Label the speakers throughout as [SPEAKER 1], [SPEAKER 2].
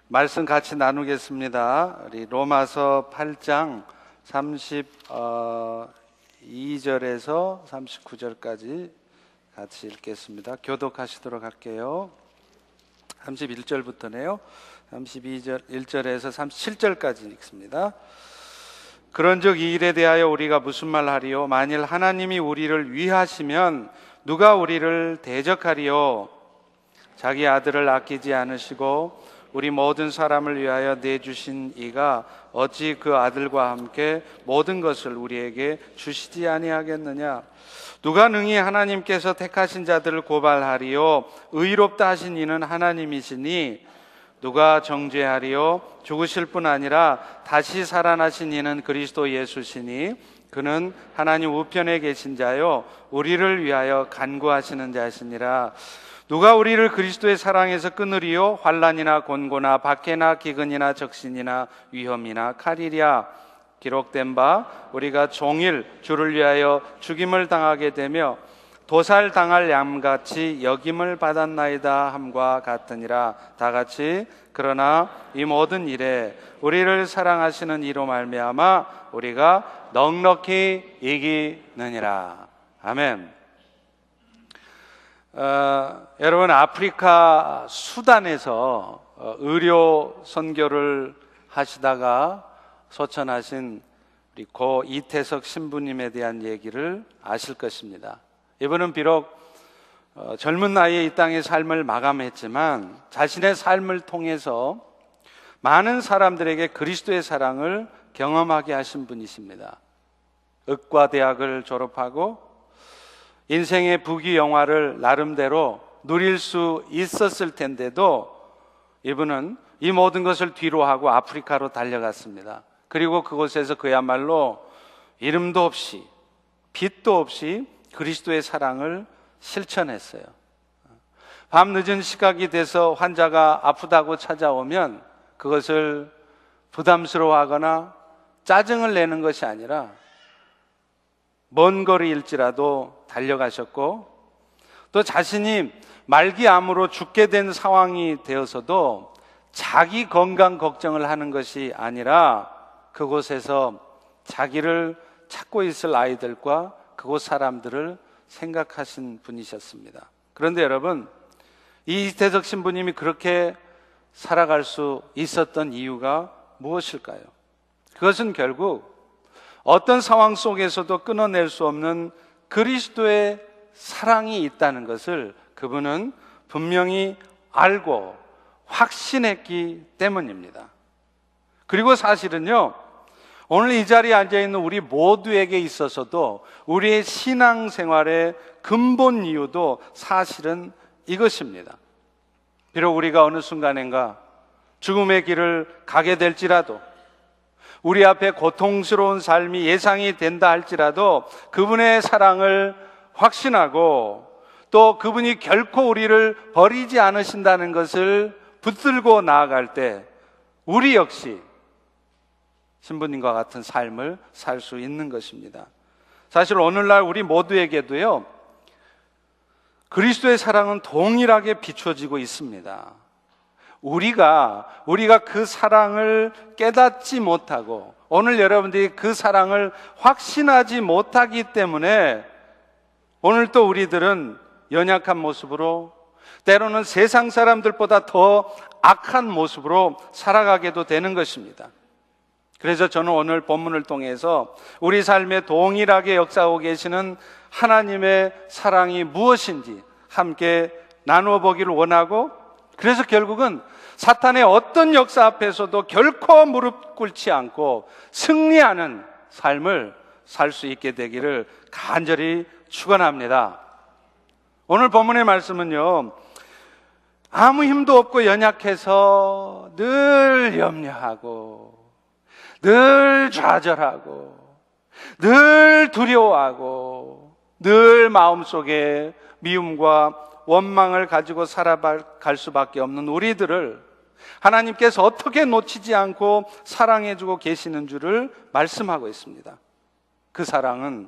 [SPEAKER 1] 말씀 같이 나누겠습니다. 우리 로마서 8장 32절에서 39절까지 같이 읽겠습니다. 교독하시도록 할게요. 31절부터네요. 1절에서 37절까지 읽습니다. 그런즉 이 일에 대하여 우리가 무슨 말 하리요? 만일 하나님이 우리를 위하시면 누가 우리를 대적하리요? 자기 아들을 아끼지 않으시고 우리 모든 사람을 위하여 내주신 이가 어찌 그 아들과 함께 모든 것을 우리에게 주시지 아니하겠느냐? 누가 능히 하나님께서 택하신 자들을 고발하리요? 의롭다 하신 이는 하나님이시니 누가 정죄하리요? 죽으실 뿐 아니라 다시 살아나신 이는 그리스도 예수시니 그는 하나님 우편에 계신 자요 우리를 위하여 간구하시는 자시니라. 누가 우리를 그리스도의 사랑에서 끊으리요? 환난이나 곤고나 박해나 기근이나 적신이나 위험이나 칼이랴. 기록된 바 우리가 종일 주를 위하여 죽임을 당하게 되며 도살당할 양같이 여김을 받았나이다 함과 같으니라. 다같이 그러나 이 모든 일에 우리를 사랑하시는 이로 말미암아 우리가 넉넉히 이기느니라. 아멘. 여러분, 아프리카 수단에서 의료 선교를 하시다가 소천하신 우리 고 이태석 신부님에 대한 얘기를 아실 것입니다. 이분은 비록 젊은 나이에 이 땅의 삶을 마감했지만 자신의 삶을 통해서 많은 사람들에게 그리스도의 사랑을 경험하게 하신 분이십니다. 의과대학을 졸업하고 인생의 부귀영화를 나름대로 누릴 수 있었을 텐데도 이분은 이 모든 것을 뒤로 하고 아프리카로 달려갔습니다. 그리고 그곳에서 그야말로 이름도 없이 빛도 없이 그리스도의 사랑을 실천했어요. 밤 늦은 시각이 돼서 환자가 아프다고 찾아오면 그것을 부담스러워하거나 짜증을 내는 것이 아니라 먼 거리일지라도 달려가셨고, 또 자신이 말기암으로 죽게 된 상황이 되어서도 자기 건강 걱정을 하는 것이 아니라 그곳에서 자기를 찾고 있을 아이들과 그곳 사람들을 생각하신 분이셨습니다. 그런데 여러분, 이 이태석 신부님이 그렇게 살아갈 수 있었던 이유가 무엇일까요? 그것은 결국 어떤 상황 속에서도 끊어낼 수 없는 그리스도의 사랑이 있다는 것을 그분은 분명히 알고 확신했기 때문입니다. 그리고 사실은요, 오늘 이 자리에 앉아있는 우리 모두에게 있어서도 우리의 신앙생활의 근본 이유도 사실은 이것입니다. 비록 우리가 어느 순간인가 죽음의 길을 가게 될지라도, 우리 앞에 고통스러운 삶이 예상이 된다 할지라도 그분의 사랑을 확신하고 또 그분이 결코 우리를 버리지 않으신다는 것을 붙들고 나아갈 때 우리 역시 신부님과 같은 삶을 살 수 있는 것입니다. 사실 오늘날 우리 모두에게도요, 그리스도의 사랑은 동일하게 비춰지고 있습니다. 우리가 그 사랑을 깨닫지 못하고 오늘 여러분들이 그 사랑을 확신하지 못하기 때문에 오늘 또 우리들은 연약한 모습으로, 때로는 세상 사람들보다 더 악한 모습으로 살아가게도 되는 것입니다. 그래서 저는 오늘 본문을 통해서 우리 삶에 동일하게 역사하고 계시는 하나님의 사랑이 무엇인지 함께 나누어 보기를 원하고, 그래서 결국은 사탄의 어떤 역사 앞에서도 결코 무릎 꿇지 않고 승리하는 삶을 살 수 있게 되기를 간절히 축원합니다. 오늘 본문의 말씀은요, 아무 힘도 없고 연약해서 늘 염려하고 늘 좌절하고 늘 두려워하고 늘 마음속에 미움과 원망을 가지고 살아갈 수밖에 없는 우리들을 하나님께서 어떻게 놓치지 않고 사랑해주고 계시는 줄을 말씀하고 있습니다. 그 사랑은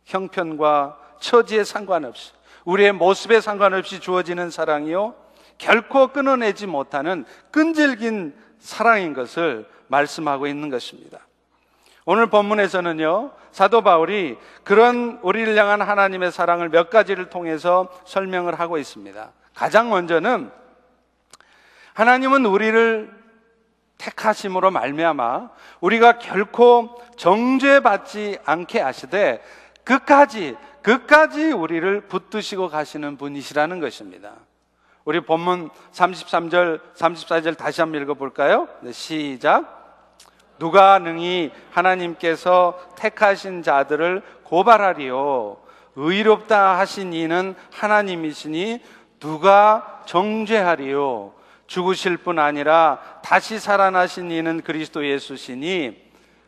[SPEAKER 1] 형편과 처지에 상관없이, 우리의 모습에 상관없이 주어지는 사랑이요, 결코 끊어내지 못하는 끈질긴 사랑인 것을 말씀하고 있는 것입니다. 오늘 본문에서는요, 사도 바울이 그런 우리를 향한 하나님의 사랑을 몇 가지를 통해서 설명을 하고 있습니다. 가장 먼저는 하나님은 우리를 택하심으로 말미암아 우리가 결코 정죄받지 않게 하시되 끝까지 우리를 붙드시고 가시는 분이시라는 것입니다. 우리 본문 33절, 34절 다시 한번 읽어볼까요? 네, 시작. 누가 능히 하나님께서 택하신 자들을 고발하리요? 의롭다 하신 이는 하나님이시니 누가 정죄하리요? 죽으실 뿐 아니라 다시 살아나신 이는 그리스도 예수시니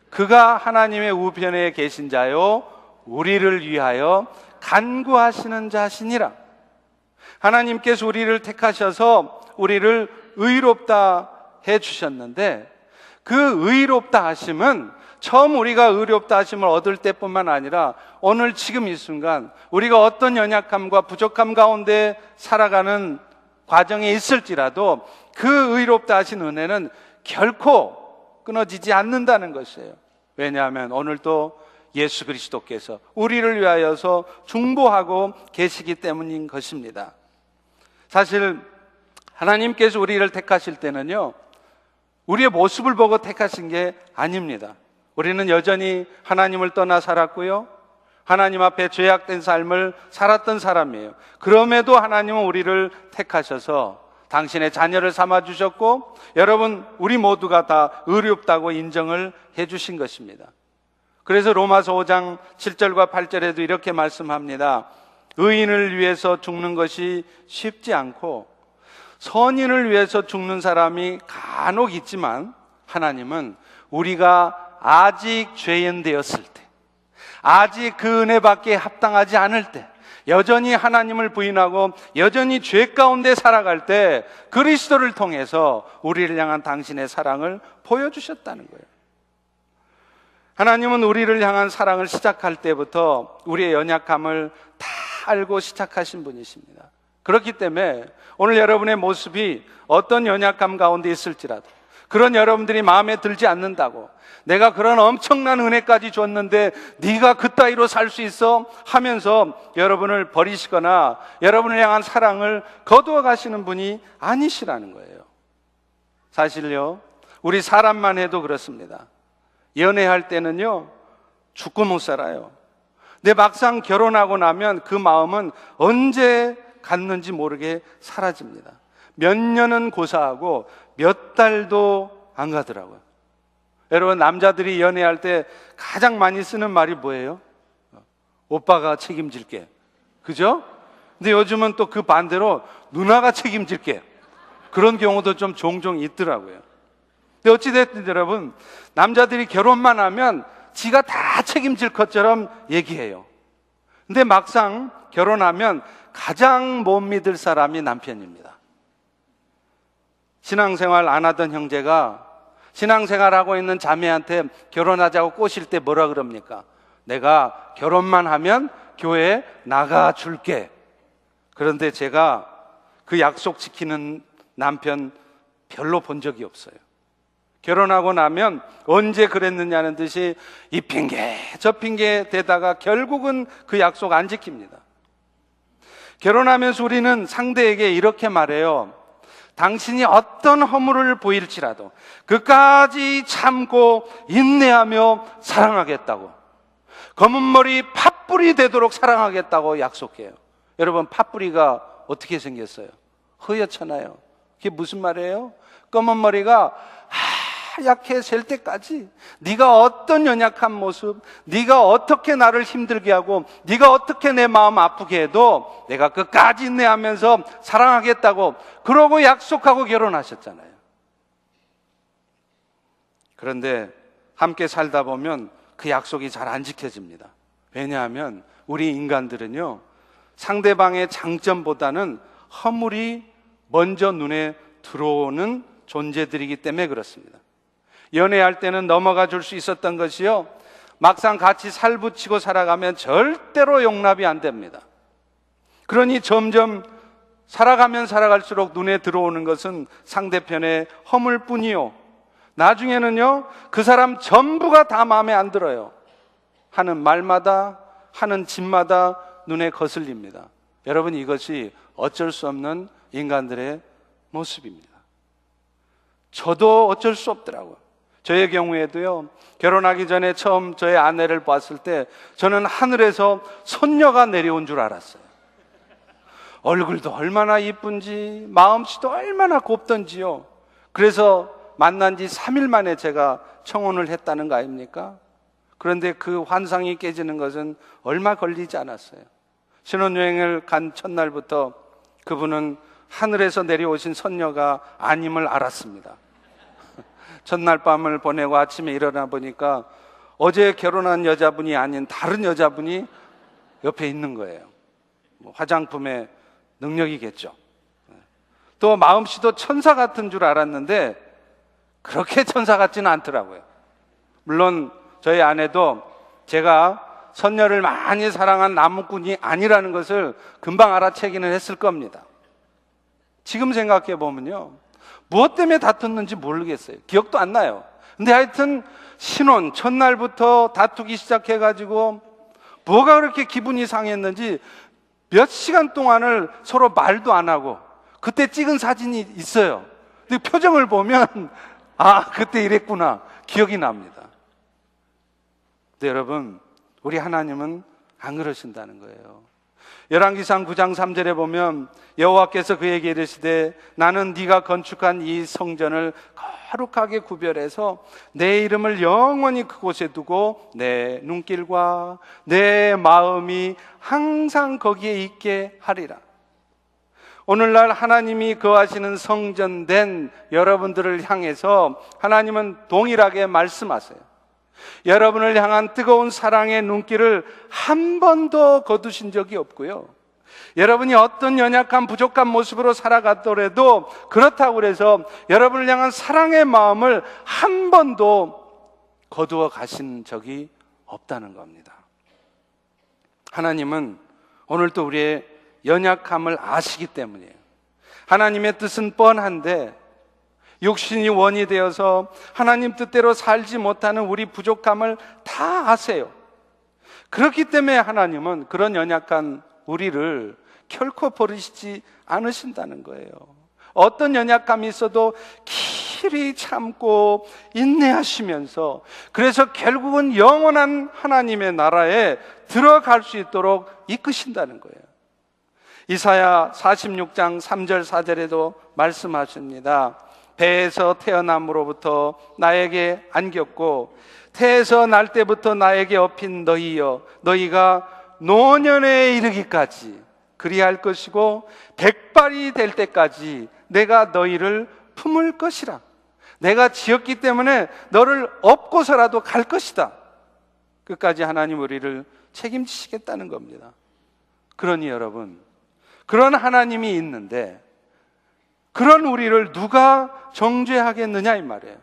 [SPEAKER 1] 그가 하나님의 우편에 계신 자요 우리를 위하여 간구하시는 자시니라. 하나님께서 우리를 택하셔서 우리를 의롭다 해주셨는데 그 의롭다 하심은 처음 우리가 의롭다 하심을 얻을 때뿐만 아니라 오늘 지금 이 순간 우리가 어떤 연약함과 부족함 가운데 살아가는 과정에 있을지라도 그 의롭다 하신 은혜는 결코 끊어지지 않는다는 것이에요. 왜냐하면 오늘도 예수 그리스도께서 우리를 위하여서 중보하고 계시기 때문인 것입니다. 사실 하나님께서 우리를 택하실 때는요, 우리의 모습을 보고 택하신 게 아닙니다. 우리는 여전히 하나님을 떠나 살았고요, 하나님 앞에 죄악된 삶을 살았던 사람이에요. 그럼에도 하나님은 우리를 택하셔서 당신의 자녀를 삼아주셨고, 여러분 우리 모두가 다 의롭다고 인정을 해주신 것입니다. 그래서 로마서 5장 7절과 8절에도 이렇게 말씀합니다. 의인을 위해서 죽는 것이 쉽지 않고 선인을 위해서 죽는 사람이 간혹 있지만 하나님은 우리가 아직 죄인 되었을 때, 아직 그 은혜밖에 합당하지 않을 때, 여전히 하나님을 부인하고 여전히 죄 가운데 살아갈 때 그리스도를 통해서 우리를 향한 당신의 사랑을 보여주셨다는 거예요. 하나님은 우리를 향한 사랑을 시작할 때부터 우리의 연약함을 다 알고 시작하신 분이십니다. 그렇기 때문에 오늘 여러분의 모습이 어떤 연약함 가운데 있을지라도, 그런 여러분들이 마음에 들지 않는다고, 내가 그런 엄청난 은혜까지 줬는데 네가 그따위로 살 수 있어? 하면서 여러분을 버리시거나 여러분을 향한 사랑을 거두어 가시는 분이 아니시라는 거예요. 사실요, 우리 사람만 해도 그렇습니다. 연애할 때는요, 죽고 못 살아요. 근데 막상 결혼하고 나면 그 마음은 언제 갔는지 모르게 사라집니다. 몇 년은 고사하고 몇 달도 안 가더라고요. 여러분, 남자들이 연애할 때 가장 많이 쓰는 말이 뭐예요? 오빠가 책임질게. 그죠? 근데 요즘은 또 그 반대로 누나가 책임질게. 그런 경우도 좀 종종 있더라고요. 근데 어찌됐든 여러분, 남자들이 결혼만 하면 지가 다 책임질 것처럼 얘기해요. 근데 막상 결혼하면 가장 못 믿을 사람이 남편입니다. 신앙생활 안 하던 형제가 신앙생활하고 있는 자매한테 결혼하자고 꼬실 때 뭐라 그럽니까? 내가 결혼만 하면 교회에 나가줄게. 그런데 제가 그 약속 지키는 남편 별로 본 적이 없어요. 결혼하고 나면 언제 그랬느냐는 듯이 이 핑계 저 핑계 대다가 결국은 그 약속 안 지킵니다. 결혼하면서 우리는 상대에게 이렇게 말해요. 당신이 어떤 허물을 보일지라도 끝까지 참고 인내하며 사랑하겠다고, 검은 머리 팥불이 되도록 사랑하겠다고 약속해요. 여러분, 팥불이가 어떻게 생겼어요? 허옇잖아요. 그게 무슨 말이에요? 검은 머리가 하얗게 셀 때까지 네가 어떤 연약한 모습, 네가 어떻게 나를 힘들게 하고 네가 어떻게 내 마음 아프게 해도 내가 끝까지 인내하면서 사랑하겠다고 그러고 약속하고 결혼하셨잖아요. 그런데 함께 살다 보면 그 약속이 잘 안 지켜집니다. 왜냐하면 우리 인간들은요, 상대방의 장점보다는 허물이 먼저 눈에 들어오는 존재들이기 때문에 그렇습니다. 연애할 때는 넘어가 줄 수 있었던 것이요, 막상 같이 살붙이고 살아가면 절대로 용납이 안 됩니다. 그러니 점점 살아가면 살아갈수록 눈에 들어오는 것은 상대편의 허물뿐이요, 나중에는요 그 사람 전부가 다 마음에 안 들어요. 하는 말마다, 하는 짓마다 눈에 거슬립니다. 여러분, 이것이 어쩔 수 없는 인간들의 모습입니다. 저도 어쩔 수 없더라고요. 저의 경우에도요, 결혼하기 전에 처음 저의 아내를 봤을 때 저는 하늘에서 손녀가 내려온 줄 알았어요. 얼굴도 얼마나 이쁜지, 마음씨도 얼마나 곱던지요. 그래서 만난 지 3일 만에 제가 청혼을 했다는 거 아닙니까? 그런데 그 환상이 깨지는 것은 얼마 걸리지 않았어요. 신혼여행을 간 첫날부터 그분은 하늘에서 내려오신 선녀가 아님을 알았습니다. 첫날 밤을 보내고 아침에 일어나 보니까 어제 결혼한 여자분이 아닌 다른 여자분이 옆에 있는 거예요. 화장품의 능력이겠죠. 또 마음씨도 천사 같은 줄 알았는데 그렇게 천사 같지는 않더라고요. 물론 저희 아내도 제가 선녀를 많이 사랑한 나무꾼이 아니라는 것을 금방 알아채기는 했을 겁니다. 지금 생각해 보면요, 무엇 때문에 다퉜는지 모르겠어요. 기억도 안 나요. 근데 하여튼 신혼 첫날부터 다투기 시작해가지고 뭐가 그렇게 기분이 상했는지 몇 시간 동안을 서로 말도 안 하고, 그때 찍은 사진이 있어요. 근데 표정을 보면 아, 그때 이랬구나 기억이 납니다. 근데 여러분, 우리 하나님은 안 그러신다는 거예요. 열왕기상 9장 3절에 보면 여호와께서 그에게 이르시되 나는 네가 건축한 이 성전을 거룩하게 구별해서 내 이름을 영원히 그곳에 두고 내 눈길과 내 마음이 항상 거기에 있게 하리라. 오늘날 하나님이 거하시는 성전된 여러분들을 향해서 하나님은 동일하게 말씀하세요. 여러분을 향한 뜨거운 사랑의 눈길을 한 번도 거두신 적이 없고요, 여러분이 어떤 연약한 부족한 모습으로 살아갔더라도 그렇다고 해서 여러분을 향한 사랑의 마음을 한 번도 거두어 가신 적이 없다는 겁니다. 하나님은 오늘도 우리의 연약함을 아시기 때문이에요. 하나님의 뜻은 뻔한데 육신이 원이 되어서 하나님 뜻대로 살지 못하는 우리 부족함을 다 아세요. 그렇기 때문에 하나님은 그런 연약한 우리를 결코 버리시지 않으신다는 거예요. 어떤 연약함이 있어도 길이 참고 인내하시면서, 그래서 결국은 영원한 하나님의 나라에 들어갈 수 있도록 이끄신다는 거예요. 이사야 46장 3절 4절에도 말씀하십니다. 배에서 태어남으로부터 나에게 안겼고 태에서 날 때부터 나에게 업힌 너희여, 너희가 노년에 이르기까지 그리할 것이고 백발이 될 때까지 내가 너희를 품을 것이라. 내가 지었기 때문에 너를 업고서라도 갈 것이다. 끝까지 하나님 우리를 책임지시겠다는 겁니다. 그러니 여러분, 그런 하나님이 있는데 그런 우리를 누가 정죄하겠느냐 이 말이에요.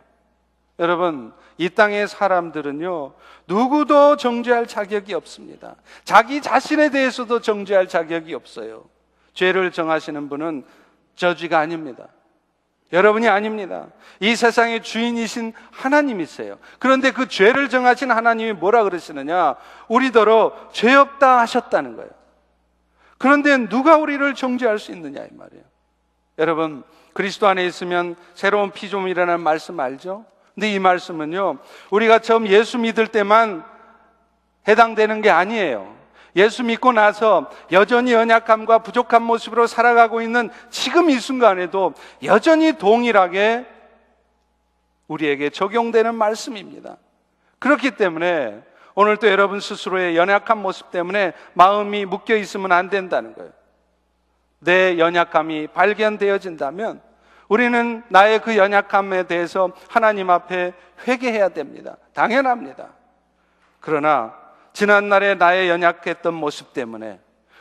[SPEAKER 1] 여러분, 이 땅의 사람들은요, 누구도 정죄할 자격이 없습니다. 자기 자신에 대해서도 정죄할 자격이 없어요. 죄를 정하시는 분은 저주가 아닙니다. 여러분이 아닙니다. 이 세상의 주인이신 하나님이세요. 그런데 그 죄를 정하신 하나님이 뭐라 그러시느냐? 우리더러 죄 없다 하셨다는 거예요. 그런데 누가 우리를 정죄할 수 있느냐 이 말이에요. 여러분, 그리스도 안에 있으면 새로운 피조물이라는 말씀 알죠? 근데 이 말씀은요, 우리가 처음 예수 믿을 때만 해당되는 게 아니에요. 예수 믿고 나서 여전히 연약함과 부족한 모습으로 살아가고 있는 지금 이 순간에도 여전히 동일하게 우리에게 적용되는 말씀입니다. 그렇기 때문에 오늘 또 여러분 스스로의 연약한 모습 때문에 마음이 묶여 있으면 안 된다는 거예요. 내 연약함이 발견되어진다면 우리는 나의 그 연약함에 대해서 하나님 앞에 회개해야 됩니다. 당연합니다. 그러나 지난날에 나의 연약했던 모습 때문에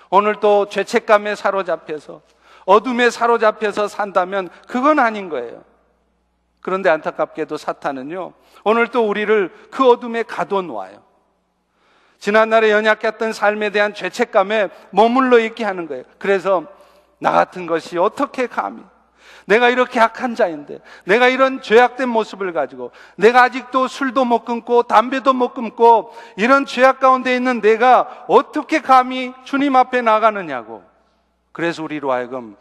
[SPEAKER 1] 오늘 또 죄책감에 사로잡혀서 어둠에 사로잡혀서 산다면 그건 아닌 거예요. 그런데 안타깝게도 사탄은요, 오늘 또 우리를 그 어둠에 가둬놓아요. 지난날에 연약했던 삶에 대한 죄책감에 머물러 있게 하는 거예요. 그래서 나 같은 것이 어떻게 감히, 내가 이렇게 악한 자인데, 내가 이런 죄악된 모습을 가지고, 내가 아직도 술도 못 끊고 담배도 못 끊고 이런 죄악 가운데 있는 내가 어떻게 감히 주님 앞에 나가느냐고. 그래서 우리로 하여금,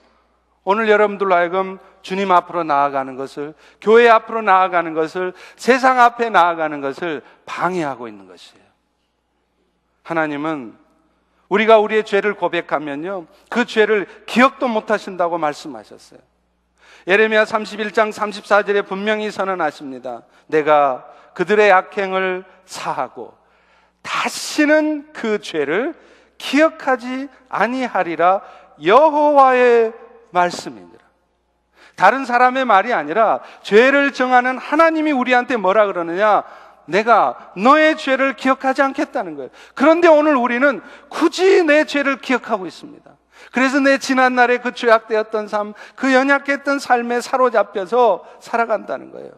[SPEAKER 1] 오늘 여러분들로 하여금 주님 앞으로 나아가는 것을, 교회 앞으로 나아가는 것을, 세상 앞에 나아가는 것을 방해하고 있는 것이에요. 하나님은 우리가 우리의 죄를 고백하면요, 그 죄를 기억도 못 하신다고 말씀하셨어요. 예레미야 31장 34절에 분명히 선언하십니다. 내가 그들의 악행을 사하고 다시는 그 죄를 기억하지 아니하리라. 여호와의 말씀이니라. 다른 사람의 말이 아니라 죄를 정하는 하나님이 우리한테 뭐라 그러느냐? 내가 너의 죄를 기억하지 않겠다는 거예요. 그런데 오늘 우리는 굳이 내 죄를 기억하고 있습니다. 그래서 내 지난날의 그 죄악되었던 삶, 그 연약했던 삶에 사로잡혀서 살아간다는 거예요.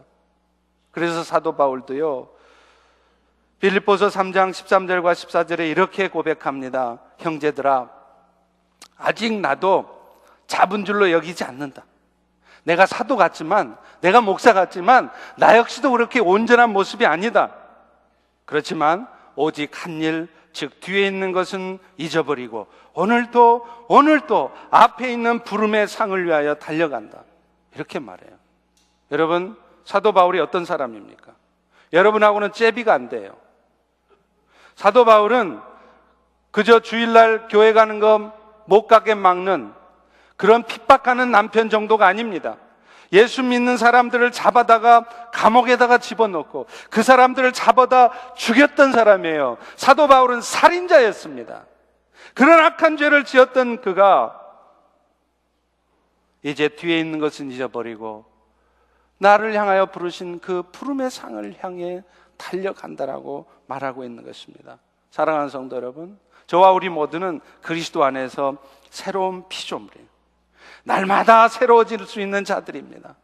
[SPEAKER 1] 그래서 사도 바울도요, 빌립보서 3장 13절과 14절에 이렇게 고백합니다. 형제들아, 아직 나도 잡은 줄로 여기지 않는다. 내가 사도 같지만, 내가 목사 같지만 나 역시도 그렇게 온전한 모습이 아니다. 그렇지만 오직 한 일, 즉 뒤에 있는 것은 잊어버리고 오늘도 앞에 있는 부름의 상을 위하여 달려간다. 이렇게 말해요. 여러분, 사도 바울이 어떤 사람입니까? 여러분하고는 잽이가 안 돼요. 사도 바울은 그저 주일날 교회 가는 거 못 가게 막는 그런 핍박하는 남편 정도가 아닙니다. 예수 믿는 사람들을 잡아다가 감옥에다가 집어넣고 그 사람들을 잡아다 죽였던 사람이에요. 사도 바울은 살인자였습니다. 그런 악한 죄를 지었던 그가 이제 뒤에 있는 것은 잊어버리고 나를 향하여 부르신 그 부름의 상을 향해 달려간다라고 말하고 있는 것입니다. 사랑하는 성도 여러분, 저와 우리 모두는 그리스도 안에서 새로운 피조물이에요. 날마다 새로워질 수 있는 자들입니다.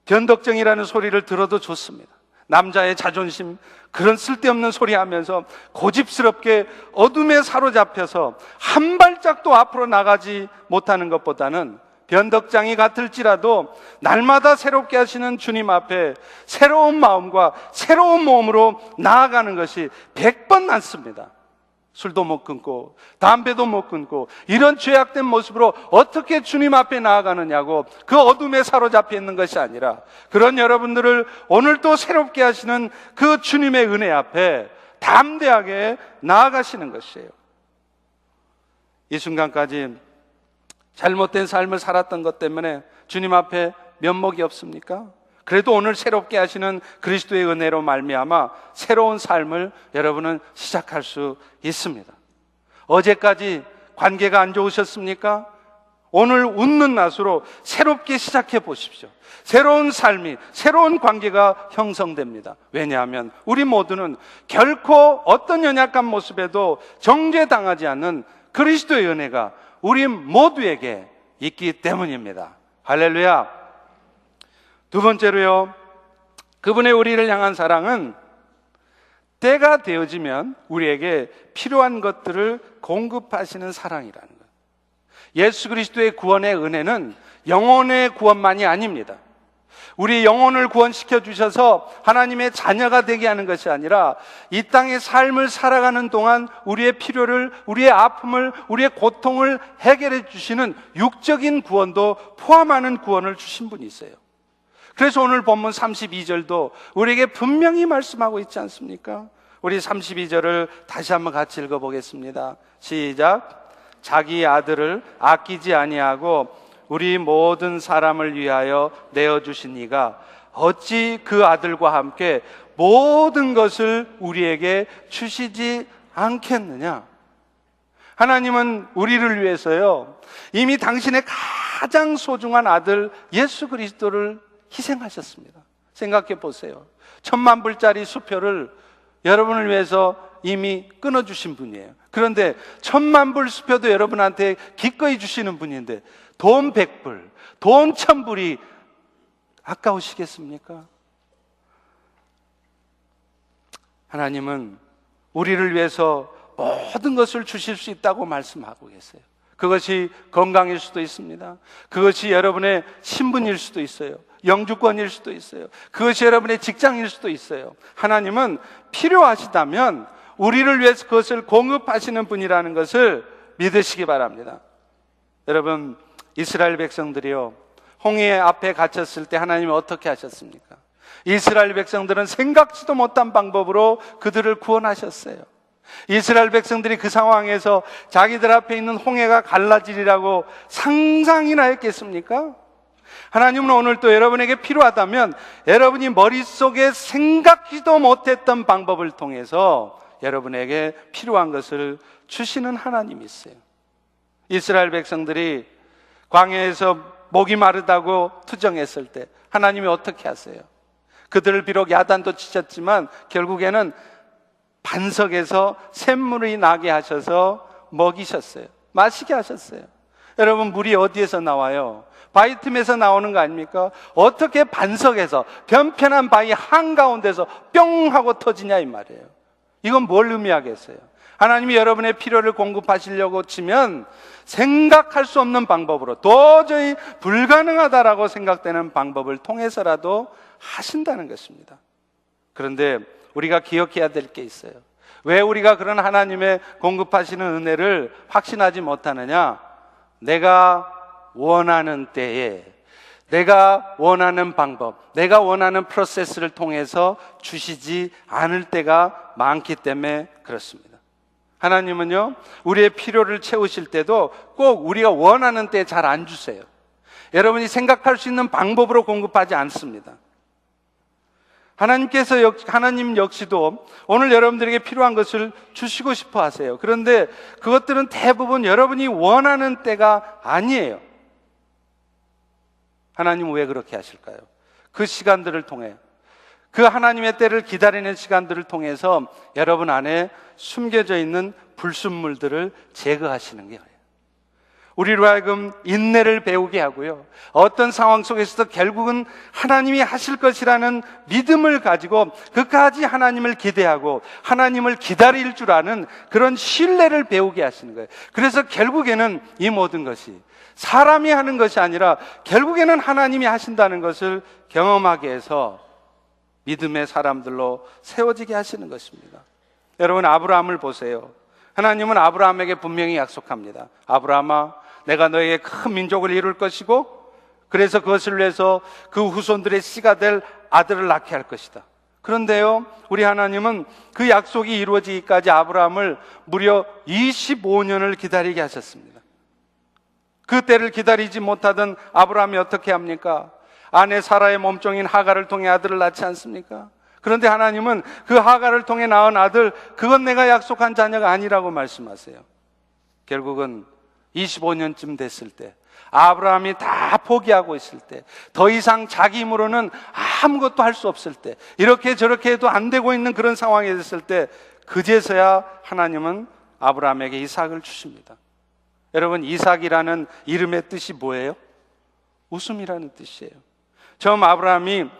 [SPEAKER 1] 변덕정이라는 소리를 들어도 좋습니다. 남자의 자존심, 그런 쓸데없는 소리 하면서 고집스럽게 어둠에 사로잡혀서 한 발짝도 앞으로 나가지 못하는 것보다는 변덕장이 같을지라도 날마다 새롭게 하시는 주님 앞에 새로운 마음과 새로운 몸으로 나아가는 것이 100번 낫습니다. 술도 못 끊고 담배도 못 끊고 이런 죄악된 모습으로 어떻게 주님 앞에 나아가느냐고, 그 어둠에 사로잡혀 있는 것이 아니라 그런 여러분들을 오늘 또 새롭게 하시는 그 주님의 은혜 앞에 담대하게 나아가시는 것이에요. 이 순간까지 잘못된 삶을 살았던 것 때문에 주님 앞에 면목이 없습니까? 그래도 오늘 새롭게 하시는 그리스도의 은혜로 말미암아 새로운 삶을 여러분은 시작할 수 있습니다. 어제까지 관계가 안 좋으셨습니까? 오늘 웃는 낯으로 새롭게 시작해 보십시오. 새로운 삶이, 새로운 관계가 형성됩니다. 왜냐하면 우리 모두는 결코 어떤 연약한 모습에도 정죄당하지 않는 그리스도의 은혜가 우리 모두에게 있기 때문입니다. 할렐루야. 두 번째로요, 그분의 우리를 향한 사랑은 때가 되어지면 우리에게 필요한 것들을 공급하시는 사랑이라는 거예요. 예수 그리스도의 구원의 은혜는 영혼의 구원만이 아닙니다. 우리 영혼을 구원시켜 주셔서 하나님의 자녀가 되게 하는 것이 아니라 이 땅의 삶을 살아가는 동안 우리의 필요를, 우리의 아픔을, 우리의 고통을 해결해 주시는 육적인 구원도 포함하는 구원을 주신 분이 있어요. 그래서 오늘 본문 32절도 우리에게 분명히 말씀하고 있지 않습니까? 우리 32절을 다시 한번 같이 읽어보겠습니다. 시작. 자기 아들을 아끼지 아니하고 우리 모든 사람을 위하여 내어주신 이가 어찌 그 아들과 함께 모든 것을 우리에게 주시지 않겠느냐? 하나님은 우리를 위해서요, 이미 당신의 가장 소중한 아들 예수 그리스도를 희생하셨습니다. 생각해 보세요. 10,000불짜리 수표를 여러분을 위해서 이미 끊어주신 분이에요. 그런데 10,000불 수표도 여러분한테 기꺼이 주시는 분인데 돈 100불, 돈 1,000불이 아까우시겠습니까? 하나님은 우리를 위해서 모든 것을 주실 수 있다고 말씀하고 계세요. 그것이 건강일 수도 있습니다. 그것이 여러분의 신분일 수도 있어요. 영주권일 수도 있어요. 그것이 여러분의 직장일 수도 있어요. 하나님은 필요하시다면 우리를 위해서 그것을 공급하시는 분이라는 것을 믿으시기 바랍니다. 여러분, 이스라엘 백성들이요, 홍해 앞에 갇혔을 때 하나님이 어떻게 하셨습니까? 이스라엘 백성들은 생각지도 못한 방법으로 그들을 구원하셨어요. 이스라엘 백성들이 그 상황에서 자기들 앞에 있는 홍해가 갈라지리라고 상상이나 했겠습니까? 하나님은 오늘 또 여러분에게 필요하다면 여러분이 머릿속에 생각지도 못했던 방법을 통해서 여러분에게 필요한 것을 주시는 하나님이세요. 이스라엘 백성들이 광야에서 목이 마르다고 투정했을 때 하나님이 어떻게 하세요? 그들을 비록 야단도 치셨지만 결국에는 반석에서 샘물이 나게 하셔서 먹이셨어요. 마시게 하셨어요. 여러분, 물이 어디에서 나와요? 바위 틈에서 나오는 거 아닙니까? 어떻게 반석에서, 변편한 바위 한가운데서 뿅 하고 터지냐 이 말이에요. 이건 뭘 의미하겠어요? 하나님이 여러분의 필요를 공급하시려고 치면 생각할 수 없는 방법으로, 도저히 불가능하다라고 생각되는 방법을 통해서라도 하신다는 것입니다. 그런데 우리가 기억해야 될 게 있어요. 왜 우리가 그런 하나님의 공급하시는 은혜를 확신하지 못하느냐? 내가 원하는 때에, 내가 원하는 방법, 내가 원하는 프로세스를 통해서 주시지 않을 때가 많기 때문에 그렇습니다. 하나님은요, 우리의 필요를 채우실 때도 꼭 우리가 원하는 때에 잘 안 주세요. 여러분이 생각할 수 있는 방법으로 공급하지 않습니다. 하나님 역시도 오늘 여러분들에게 필요한 것을 주시고 싶어 하세요. 그런데 그것들은 대부분 여러분이 원하는 때가 아니에요. 하나님은 왜 그렇게 하실까요? 그 시간들을 통해, 그 하나님의 때를 기다리는 시간들을 통해서 여러분 안에 숨겨져 있는 불순물들을 제거하시는 거예요. 우리로 하여금 인내를 배우게 하고요, 어떤 상황 속에서도 결국은 하나님이 하실 것이라는 믿음을 가지고 끝까지 하나님을 기대하고 하나님을 기다릴 줄 아는 그런 신뢰를 배우게 하시는 거예요. 그래서 결국에는 이 모든 것이 사람이 하는 것이 아니라 결국에는 하나님이 하신다는 것을 경험하게 해서 믿음의 사람들로 세워지게 하시는 것입니다. 여러분, 아브라함을 보세요. 하나님은 아브라함에게 분명히 약속합니다. 아브라함아, 내가 너에게 큰 민족을 이룰 것이고 그래서 그것을 위해서 그 후손들의 씨가 될 아들을 낳게 할 것이다. 그런데요, 우리 하나님은 그 약속이 이루어지기까지 아브라함을 무려 25년을 기다리게 하셨습니다. 그 때를 기다리지 못하던 아브라함이 어떻게 합니까? 아내 사라의 몸종인 하갈을 통해 아들을 낳지 않습니까? 그런데 하나님은 그 하갈을 통해 낳은 아들, 그건 내가 약속한 자녀가 아니라고 말씀하세요. 결국은 25년쯤 됐을 때, 아브라함이 다 포기하고 있을 때, 더 이상 자기 힘으로는 아무것도 할 수 없을 때, 이렇게 저렇게 해도 안 되고 있는 그런 상황이 됐을 때, 그제서야 하나님은 아브라함에게 이삭을 주십니다. 여러분, 이삭이라는 이름의 뜻이 뭐예요? 웃음이라는 뜻이에요. 처음 아브라함이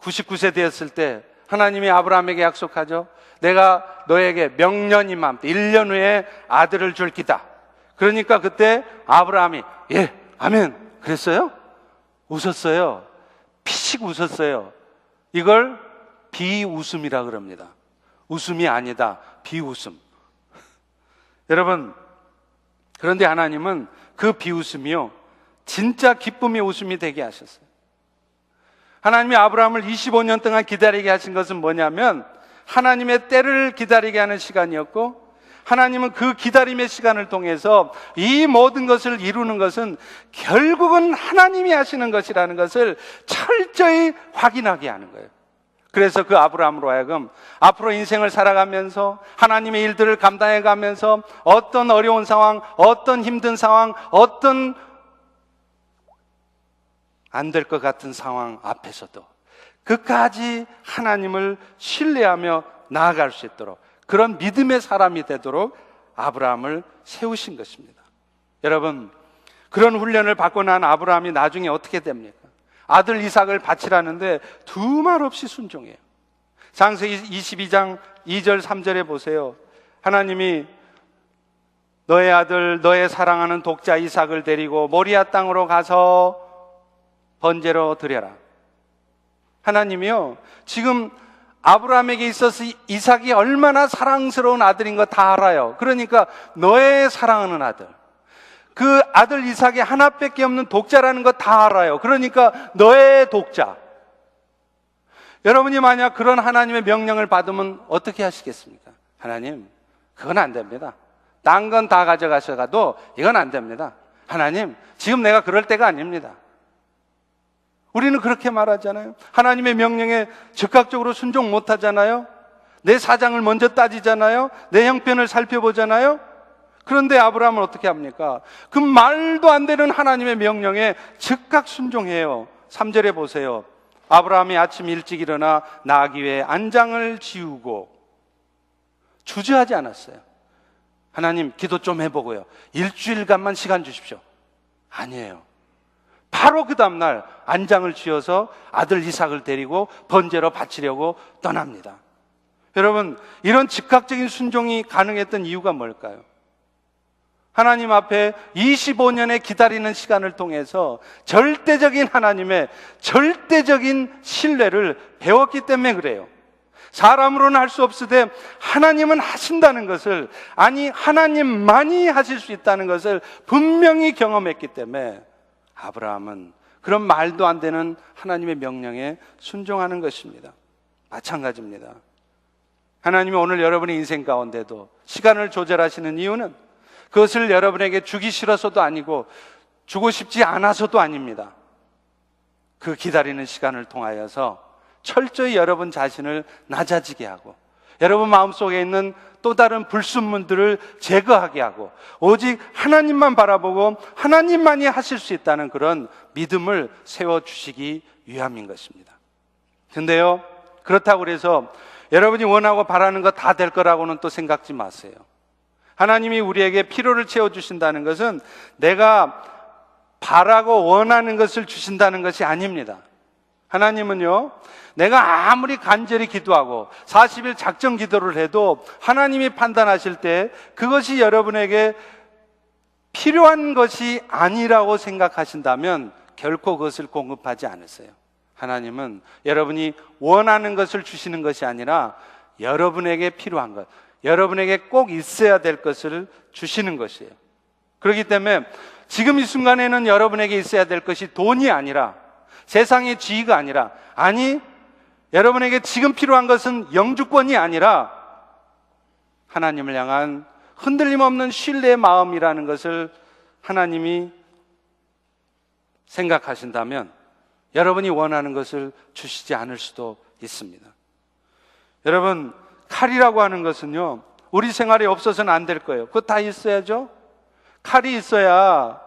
[SPEAKER 1] 99세 되었을 때 하나님이 아브라함에게 약속하죠. 내가 너에게 명년이맘 1년 후에 아들을 줄 기다. 그러니까 그때 아브라함이 예, 아멘 그랬어요? 웃었어요. 피식 웃었어요. 이걸 비웃음이라 그럽니다. 웃음이 아니다, 비웃음. 여러분, 그런데 하나님은 그 비웃음이요, 진짜 기쁨의 웃음이 되게 하셨어요. 하나님이 아브라함을 25년 동안 기다리게 하신 것은 뭐냐면 하나님의 때를 기다리게 하는 시간이었고, 하나님은 그 기다림의 시간을 통해서 이 모든 것을 이루는 것은 결국은 하나님이 하시는 것이라는 것을 철저히 확인하게 하는 거예요. 그래서 그 아브라함으로 하여금 앞으로 인생을 살아가면서 하나님의 일들을 감당해 가면서 어떤 어려운 상황, 어떤 힘든 상황, 어떤 안 될 것 같은 상황 앞에서도 끝까지 하나님을 신뢰하며 나아갈 수 있도록, 그런 믿음의 사람이 되도록 아브라함을 세우신 것입니다. 여러분, 그런 훈련을 받고 난 아브라함이 나중에 어떻게 됩니까? 아들 이삭을 바치라는데 두 말 없이 순종해요. 창세기 22장 2절 3절에 보세요. 하나님이 너의 아들, 너의 사랑하는 독자 이삭을 데리고 모리아 땅으로 가서 번제로 드려라. 하나님이요, 지금 아브라함에게 있어서 이삭이 얼마나 사랑스러운 아들인 거 다 알아요. 그러니까 너의 사랑하는 아들, 그 아들 이삭이 하나밖에 없는 독자라는 거 다 알아요. 그러니까 너의 독자. 여러분이 만약 그런 하나님의 명령을 받으면 어떻게 하시겠습니까? 하나님, 그건 안 됩니다. 딴 건 다 가져가셔가도 이건 안 됩니다. 하나님, 지금 내가 그럴 때가 아닙니다. 우리는 그렇게 말하잖아요. 하나님의 명령에 즉각적으로 순종 못 하잖아요. 내 사장을 먼저 따지잖아요. 내 형편을 살펴보잖아요. 그런데 아브라함은 어떻게 합니까? 그 말도 안 되는 하나님의 명령에 즉각 순종해요. 3절에 보세요. 아브라함이 아침 일찍 일어나 나귀 외에 안장을 지우고, 주저하지 않았어요. 하나님, 기도 좀 해보고요, 일주일간만 시간 주십시오. 아니에요. 바로 그 다음날 안장을 지어서 아들 이삭을 데리고 번제로 바치려고 떠납니다. 여러분, 이런 즉각적인 순종이 가능했던 이유가 뭘까요? 하나님 앞에 25년의 기다리는 시간을 통해서 절대적인 하나님의 절대적인 신뢰를 배웠기 때문에 그래요. 사람으로는 할 수 없으되 하나님은 하신다는 것을, 아니 하나님만이 하실 수 있다는 것을 분명히 경험했기 때문에 아브라함은 그런 말도 안 되는 하나님의 명령에 순종하는 것입니다. 마찬가지입니다. 하나님이 오늘 여러분의 인생 가운데도 시간을 조절하시는 이유는 그것을 여러분에게 주기 싫어서도 아니고 주고 싶지 않아서도 아닙니다. 그 기다리는 시간을 통하여서 철저히 여러분 자신을 낮아지게 하고, 여러분 마음속에 있는 또 다른 불순물들을 제거하게 하고, 오직 하나님만 바라보고 하나님만이 하실 수 있다는 그런 믿음을 세워주시기 위함인 것입니다. 근데요, 그렇다고 해서 여러분이 원하고 바라는 거 다 될 거라고는 또 생각지 마세요. 하나님이 우리에게 필요를 채워주신다는 것은 내가 바라고 원하는 것을 주신다는 것이 아닙니다. 하나님은요, 내가 아무리 간절히 기도하고 40일 작정 기도를 해도 하나님이 판단하실 때 그것이 여러분에게 필요한 것이 아니라고 생각하신다면 결코 그것을 공급하지 않으세요. 하나님은 여러분이 원하는 것을 주시는 것이 아니라 여러분에게 필요한 것, 여러분에게 꼭 있어야 될 것을 주시는 것이에요. 그렇기 때문에 지금 이 순간에는 여러분에게 있어야 될 것이 돈이 아니라, 세상의 지위가 아니라, 아니 여러분에게 지금 필요한 것은 영주권이 아니라 하나님을 향한 흔들림 없는 신뢰의 마음이라는 것을 하나님이 생각하신다면 여러분이 원하는 것을 주시지 않을 수도 있습니다. 여러분, 칼이라고 하는 것은요, 우리 생활에 없어서는 안 될 거예요. 그거 다 있어야죠. 칼이 있어야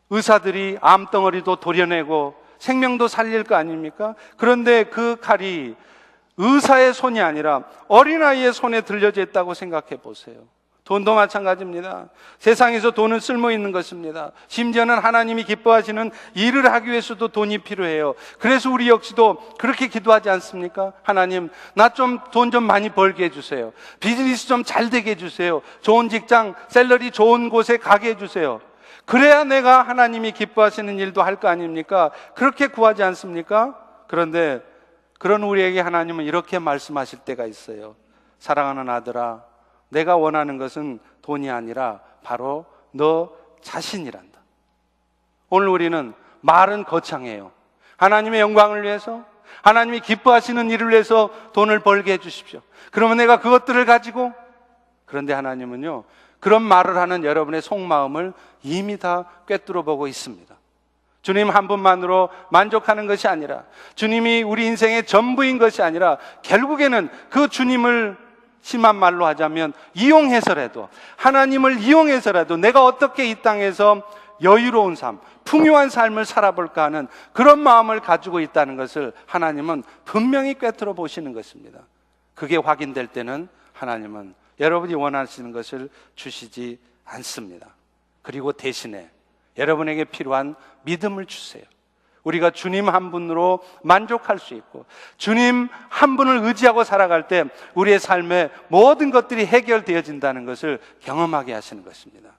[SPEAKER 1] 의사들이 암덩어리도 도려내고 생명도 살릴 거 아닙니까? 그런데 그 칼이 의사의 손이 아니라 어린아이의 손에 들려져 있다고 생각해 보세요. 돈도 마찬가지입니다. 세상에서 돈은 쓸모 있는 것입니다. 심지어는 하나님이 기뻐하시는 일을 하기 위해서도 돈이 필요해요. 그래서 우리 역시도 그렇게 기도하지 않습니까? 하나님, 나 좀 돈 좀 많이 벌게 해주세요. 비즈니스 좀 잘 되게 해주세요. 좋은 직장, 샐러리 좋은 곳에 가게 해주세요. 그래야 내가 하나님이 기뻐하시는 일도 할 거 아닙니까? 그렇게 구하지 않습니까? 그런데 그런 우리에게 하나님은 이렇게 말씀하실 때가 있어요. 사랑하는 아들아, 내가 원하는 것은 돈이 아니라 바로 너 자신이란다. 오늘 우리는 말은 거창해요. 하나님의 영광을 위해서, 하나님이 기뻐하시는 일을 위해서 돈을 벌게 해주십시오. 그러면 내가 그것들을 가지고, 그런데 하나님은요, 그런 말을 하는 여러분의 속마음을 이미 다 꿰뚫어 보고 있습니다. 주님 한 분만으로 만족하는 것이 아니라, 주님이 우리 인생의 전부인 것이 아니라, 결국에는 그 주님을 심한 말로 하자면 이용해서라도, 하나님을 이용해서라도 내가 어떻게 이 땅에서 여유로운 삶, 풍요한 삶을 살아볼까 하는 그런 마음을 가지고 있다는 것을 하나님은 분명히 꿰뚫어 보시는 것입니다. 그게 확인될 때는 하나님은 여러분이 원하시는 것을 주시지 않습니다. 그리고 대신에 여러분에게 필요한 믿음을 주세요. 우리가 주님 한 분으로 만족할 수 있고 주님 한 분을 의지하고 살아갈 때 우리의 삶의 모든 것들이 해결되어진다는 것을 경험하게 하시는 것입니다.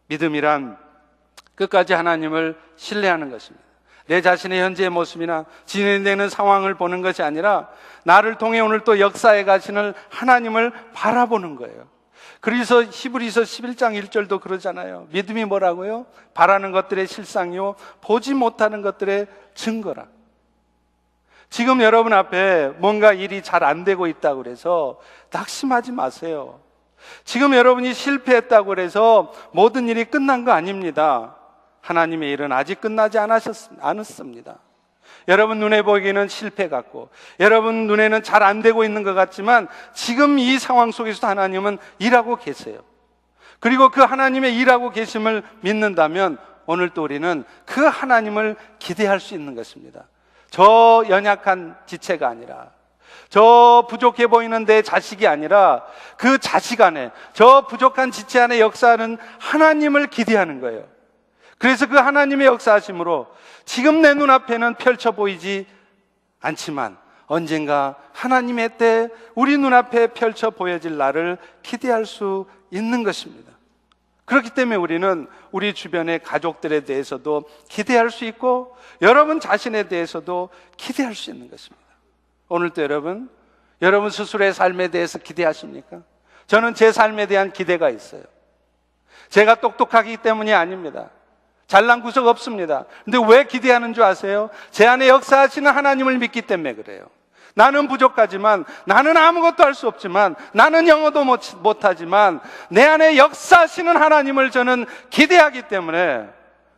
[SPEAKER 1] 믿음이란 끝까지 하나님을 신뢰하는 것입니다. 내 자신의 현재의 모습이나 진행되는 상황을 보는 것이 아니라 나를 통해 오늘 또 역사에 가시는 하나님을 바라보는 거예요. 그래서 히브리서 11장 1절도 그러잖아요. 믿음이 뭐라고요? 바라는 것들의 실상이요 보지 못하는 것들의 증거라. 지금 여러분 앞에 뭔가 일이 잘 안 되고 있다고 그래서 낙심하지 마세요. 지금 여러분이 실패했다고 해서 모든 일이 끝난 거 아닙니다. 하나님의 일은 아직 끝나지 않았습니다. 여러분 눈에 보기에는 실패 같고 여러분 눈에는 잘 안 되고 있는 것 같지만 지금 이 상황 속에서도 하나님은 일하고 계세요. 그리고 그 하나님의 일하고 계심을 믿는다면 오늘 또 우리는 그 하나님을 기대할 수 있는 것입니다. 저 연약한 지체가 아니라 저 부족해 보이는 내 자식이 아니라 그 자식 안에 저 부족한 지체 안에 역사하는 하나님을 기대하는 거예요. 그래서 그 하나님의 역사하심으로 지금 내 눈앞에는 펼쳐 보이지 않지만 언젠가 하나님의 때 우리 눈앞에 펼쳐 보여질 날을 기대할 수 있는 것입니다. 그렇기 때문에 우리는 우리 주변의 가족들에 대해서도 기대할 수 있고 여러분 자신에 대해서도 기대할 수 있는 것입니다. 오늘도 여러분 스스로의 삶에 대해서 기대하십니까? 저는 제 삶에 대한 기대가 있어요. 제가 똑똑하기 때문이 아닙니다. 잘난 구석 없습니다. 근데 왜 기대하는 줄 아세요? 제 안에 역사하시는 하나님을 믿기 때문에 그래요. 나는 부족하지만, 나는 아무것도 할 수 없지만, 나는 영어도 못하지만 내 안에 역사하시는 하나님을 저는 기대하기 때문에,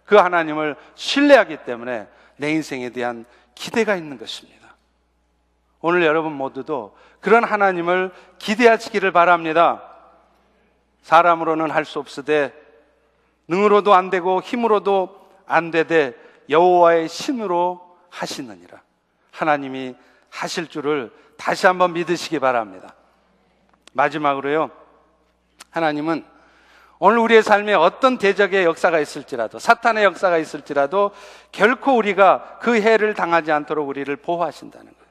[SPEAKER 1] 그 하나님을 신뢰하기 때문에 내 인생에 대한 기대가 있는 것입니다. 오늘 여러분 모두도 그런 하나님을 기대하시기를 바랍니다. 사람으로는 할 수 없으되 능으로도 안 되고 힘으로도 안 되되 여호와의 신으로 하시느니라. 하나님이 하실 줄을 다시 한번 믿으시기 바랍니다. 마지막으로요, 하나님은 오늘 우리의 삶에 어떤 대적의 역사가 있을지라도, 사탄의 역사가 있을지라도 결코 우리가 그 해를 당하지 않도록 우리를 보호하신다는 거예요.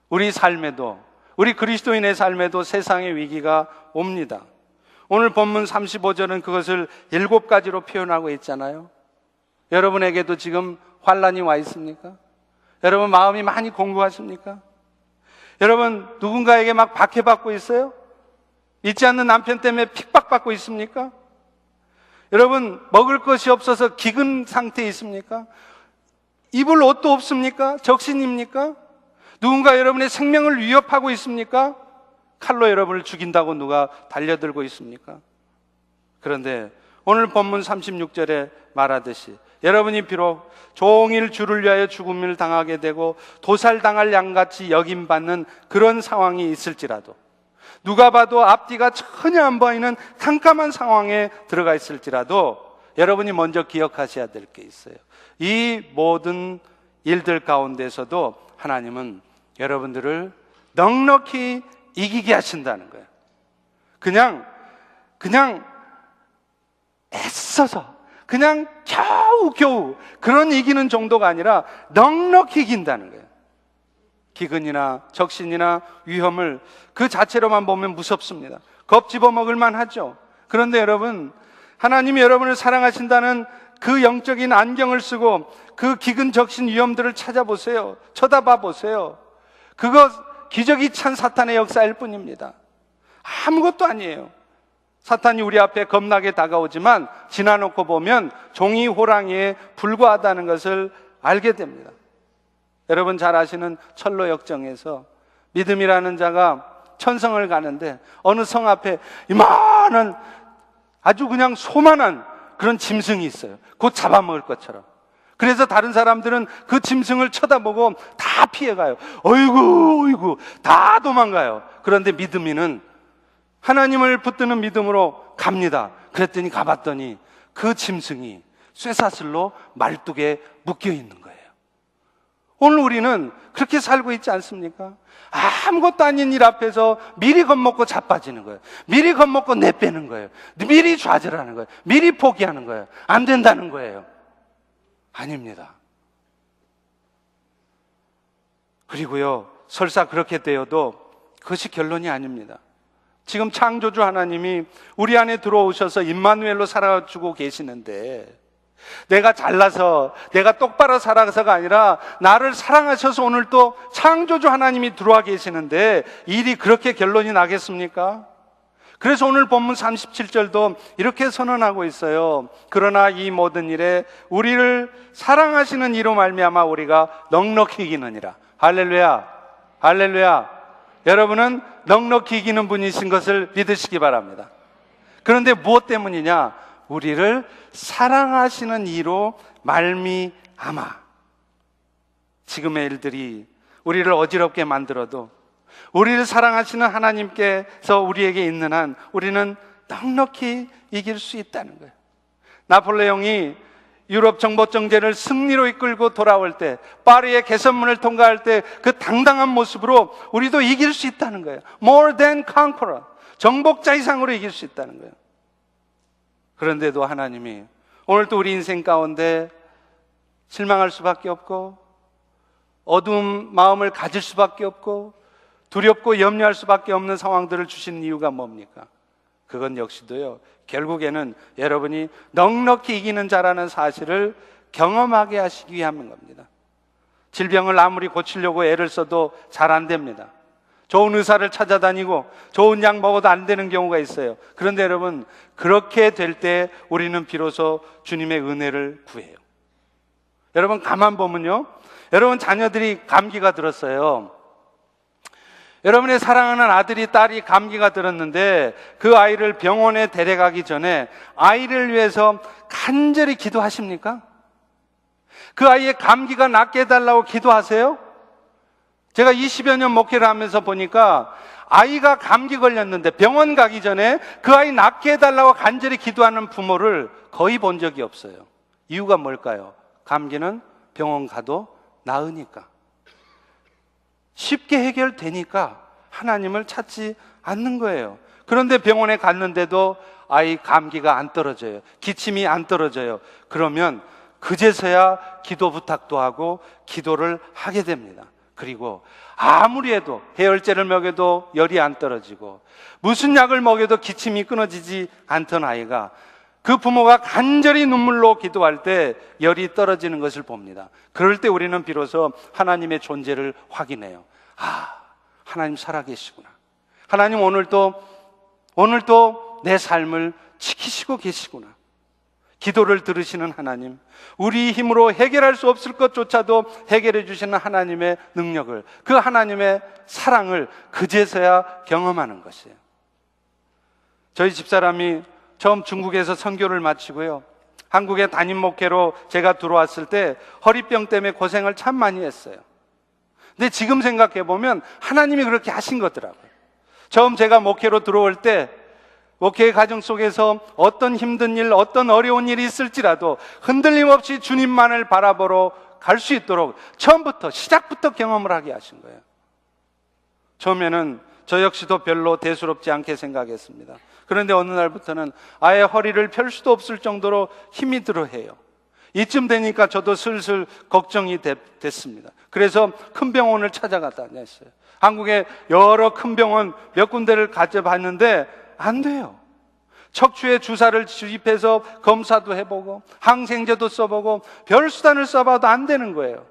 [SPEAKER 1] 우리 삶에도, 우리 그리스도인의 삶에도 세상의 위기가 옵니다. 오늘 본문 35절은 그것을 7가지로 표현하고 있잖아요. 여러분에게도 지금 환난이 와 있습니까? 여러분 마음이 많이 공고하십니까? 여러분 누군가에게 막 박해받고 있어요? 잊지 않는 남편 때문에 핍박받고 있습니까? 여러분 먹을 것이 없어서 기근 상태에 있습니까? 입을 옷도 없습니까? 적신입니까? 누군가 여러분의 생명을 위협하고 있습니까? 칼로 여러분을 죽인다고 누가 달려들고 있습니까? 그런데 오늘 본문 36절에 말하듯이 여러분이 비록 종일 주를 위하여 죽음을 당하게 되고 도살당할 양같이 여김받는 그런 상황이 있을지라도, 누가 봐도 앞뒤가 전혀 안 보이는 깜깜한 상황에 들어가 있을지라도 여러분이 먼저 기억하셔야 될 게 있어요. 이 모든 일들 가운데서도 하나님은 여러분들을 넉넉히 이기게 하신다는 거예요. 그냥 애써서 그냥 겨우겨우 그런 이기는 정도가 아니라 넉넉히 이긴다는 거예요. 기근이나 적신이나 위험을 그 자체로만 보면 무섭습니다. 겁집어 먹을만 하죠. 그런데 여러분, 하나님이 여러분을 사랑하신다는 그 영적인 안경을 쓰고 그 기근 적신 위험들을 찾아보세요. 쳐다봐 보세요. 그거 기적이 찬 사탄의 역사일 뿐입니다. 아무것도 아니에요. 사탄이 우리 앞에 겁나게 다가오지만 지나놓고 보면 종이 호랑이에 불과하다는 것을 알게 됩니다. 여러분 잘 아시는 철로 역정에서 믿음이라는 자가 천성을 가는데 어느 성 앞에 이만한 아주 그냥 소만한 그런 짐승이 있어요. 곧 잡아먹을 것처럼. 그래서 다른 사람들은 그 짐승을 쳐다보고 다 피해가요. 어이구 다 도망가요. 그런데 믿음이는 하나님을 붙드는 믿음으로 갑니다. 그랬더니 가봤더니 그 짐승이 쇠사슬로 말뚝에 묶여 있는 거예요. 오늘 우리는 그렇게 살고 있지 않습니까? 아무것도 아닌 일 앞에서 미리 겁먹고 자빠지는 거예요. 미리 겁먹고 내빼는 거예요. 미리 좌절하는 거예요. 미리 포기하는 거예요. 안 된다는 거예요. 아닙니다. 그리고요, 설사 그렇게 되어도 그것이 결론이 아닙니다. 지금 창조주 하나님이 우리 안에 들어오셔서 임마누엘로 살아주고 계시는데, 내가 잘나서 내가 똑바로 살아서가 아니라 나를 사랑하셔서 오늘 또 창조주 하나님이 들어와 계시는데 일이 그렇게 결론이 나겠습니까? 그래서 오늘 본문 37절도 이렇게 선언하고 있어요. 그러나 이 모든 일에 우리를 사랑하시는 이로 말미암아 우리가 넉넉히 이기느니라. 할렐루야, 할렐루야. 여러분은 넉넉히 이기는 분이신 것을 믿으시기 바랍니다. 그런데 무엇 때문이냐? 우리를 사랑하시는 이로 말미암아. 지금의 일들이 우리를 어지럽게 만들어도 우리를 사랑하시는 하나님께서 우리에게 있는 한 우리는 넉넉히 이길 수 있다는 거예요. 나폴레옹이 유럽 정복정제를 승리로 이끌고 돌아올 때, 파리의 개선문을 통과할 때 그 당당한 모습으로 우리도 이길 수 있다는 거예요. More than conqueror. 정복자 이상으로 이길 수 있다는 거예요. 그런데도 하나님이 오늘도 우리 인생 가운데 실망할 수밖에 없고 어두운 마음을 가질 수밖에 없고 두렵고 염려할 수밖에 없는 상황들을 주신 이유가 뭡니까? 그건 역시도요, 결국에는 여러분이 넉넉히 이기는 자라는 사실을 경험하게 하시기 위함인 겁니다. 질병을 아무리 고치려고 애를 써도 잘 안 됩니다. 좋은 의사를 찾아다니고 좋은 약 먹어도 안 되는 경우가 있어요. 그런데 여러분, 그렇게 될 때 우리는 비로소 주님의 은혜를 구해요. 여러분, 가만 보면요, 여러분 자녀들이 감기가 들었어요. 여러분의 사랑하는 아들이 딸이 감기가 들었는데 그 아이를 병원에 데려가기 전에 아이를 위해서 간절히 기도하십니까? 그 아이의 감기가 낫게 해달라고 기도하세요? 제가 20여 년 목회를 하면서 보니까 아이가 감기 걸렸는데 병원 가기 전에 그 아이 낫게 해달라고 간절히 기도하는 부모를 거의 본 적이 없어요. 이유가 뭘까요? 감기는 병원 가도 나으니까. 쉽게 해결되니까 하나님을 찾지 않는 거예요. 그런데 병원에 갔는데도 아이 감기가 안 떨어져요. 기침이 안 떨어져요. 그러면 그제서야 기도 부탁도 하고 기도를 하게 됩니다. 그리고 아무리 해도 해열제를 먹여도 열이 안 떨어지고 무슨 약을 먹여도 기침이 끊어지지 않던 아이가 그 부모가 간절히 눈물로 기도할 때 열이 떨어지는 것을 봅니다. 그럴 때 우리는 비로소 하나님의 존재를 확인해요. 아, 하나님 살아계시구나. 하나님 오늘도 내 삶을 지키시고 계시구나. 기도를 들으시는 하나님, 우리 힘으로 해결할 수 없을 것조차도 해결해 주시는 하나님의 능력을, 그 하나님의 사랑을 그제서야 경험하는 것이에요. 저희 집사람이 처음 중국에서 선교를 마치고요, 한국에 담임 목회로 제가 들어왔을 때 허리병 때문에 고생을 참 많이 했어요. 근데 지금 생각해 보면 하나님이 그렇게 하신 거더라고요. 처음 제가 목회로 들어올 때 목회의 가정 속에서 어떤 힘든 일, 어떤 어려운 일이 있을지라도 흔들림 없이 주님만을 바라보러 갈 수 있도록 처음부터, 시작부터 경험을 하게 하신 거예요. 처음에는 저 역시도 별로 대수롭지 않게 생각했습니다. 그런데 어느 날부터는 아예 허리를 펼 수도 없을 정도로 힘이 들어해요. 이쯤 되니까 저도 슬슬 걱정이 됐습니다. 그래서 큰 병원을 찾아가 다녔어요. 한국에 여러 큰 병원 몇 군데를 가져봤는데 안 돼요. 척추에 주사를 주입해서 검사도 해보고 항생제도 써보고 별 수단을 써봐도 안 되는 거예요.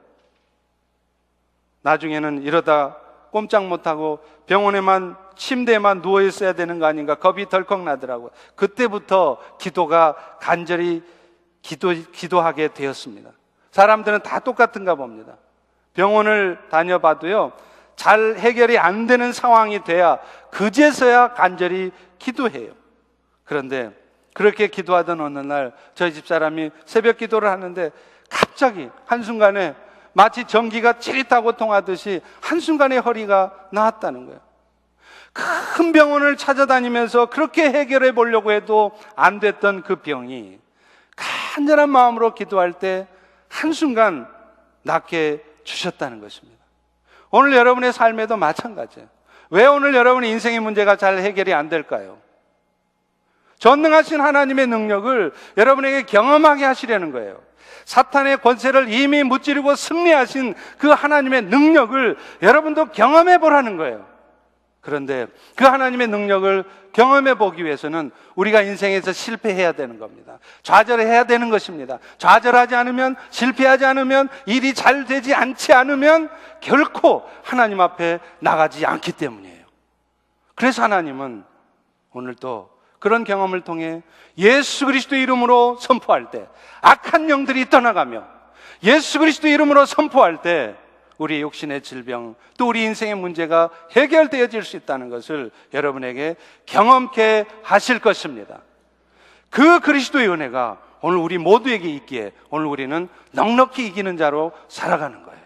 [SPEAKER 1] 나중에는 이러다 꼼짝 못하고 병원에만, 침대에만 누워 있어야 되는 거 아닌가 겁이 덜컥 나더라고요. 그때부터 기도가 간절히 기도하게 되었습니다. 사람들은 다 똑같은가 봅니다. 병원을 다녀봐도요, 잘 해결이 안 되는 상황이 돼야 그제서야 간절히 기도해요. 그런데 그렇게 기도하던 어느 날 저희 집사람이 새벽 기도를 하는데 갑자기 한순간에 마치 전기가 찌릿하고 통하듯이 한순간에 허리가 나았다는 거예요. 큰 병원을 찾아다니면서 그렇게 해결해 보려고 해도 안 됐던 그 병이 간절한 마음으로 기도할 때 한순간 낫게 주셨다는 것입니다. 오늘 여러분의 삶에도 마찬가지예요. 왜 오늘 여러분의 인생의 문제가 잘 해결이 안 될까요? 전능하신 하나님의 능력을 여러분에게 경험하게 하시려는 거예요. 사탄의 권세를 이미 무찌르고 승리하신 그 하나님의 능력을 여러분도 경험해 보라는 거예요. 그런데 그 하나님의 능력을 경험해 보기 위해서는 우리가 인생에서 실패해야 되는 겁니다. 좌절해야 되는 것입니다. 좌절하지 않으면, 실패하지 않으면, 일이 잘 되지 않지 않으면 결코 하나님 앞에 나가지 않기 때문이에요. 그래서 하나님은 오늘도 그런 경험을 통해 예수 그리스도 이름으로 선포할 때 악한 영들이 떠나가며, 예수 그리스도 이름으로 선포할 때 우리 육신의 질병, 또 우리 인생의 문제가 해결되어질 수 있다는 것을 여러분에게 경험케 하실 것입니다. 그 그리스도의 은혜가 오늘 우리 모두에게 있기에 오늘 우리는 넉넉히 이기는 자로 살아가는 거예요.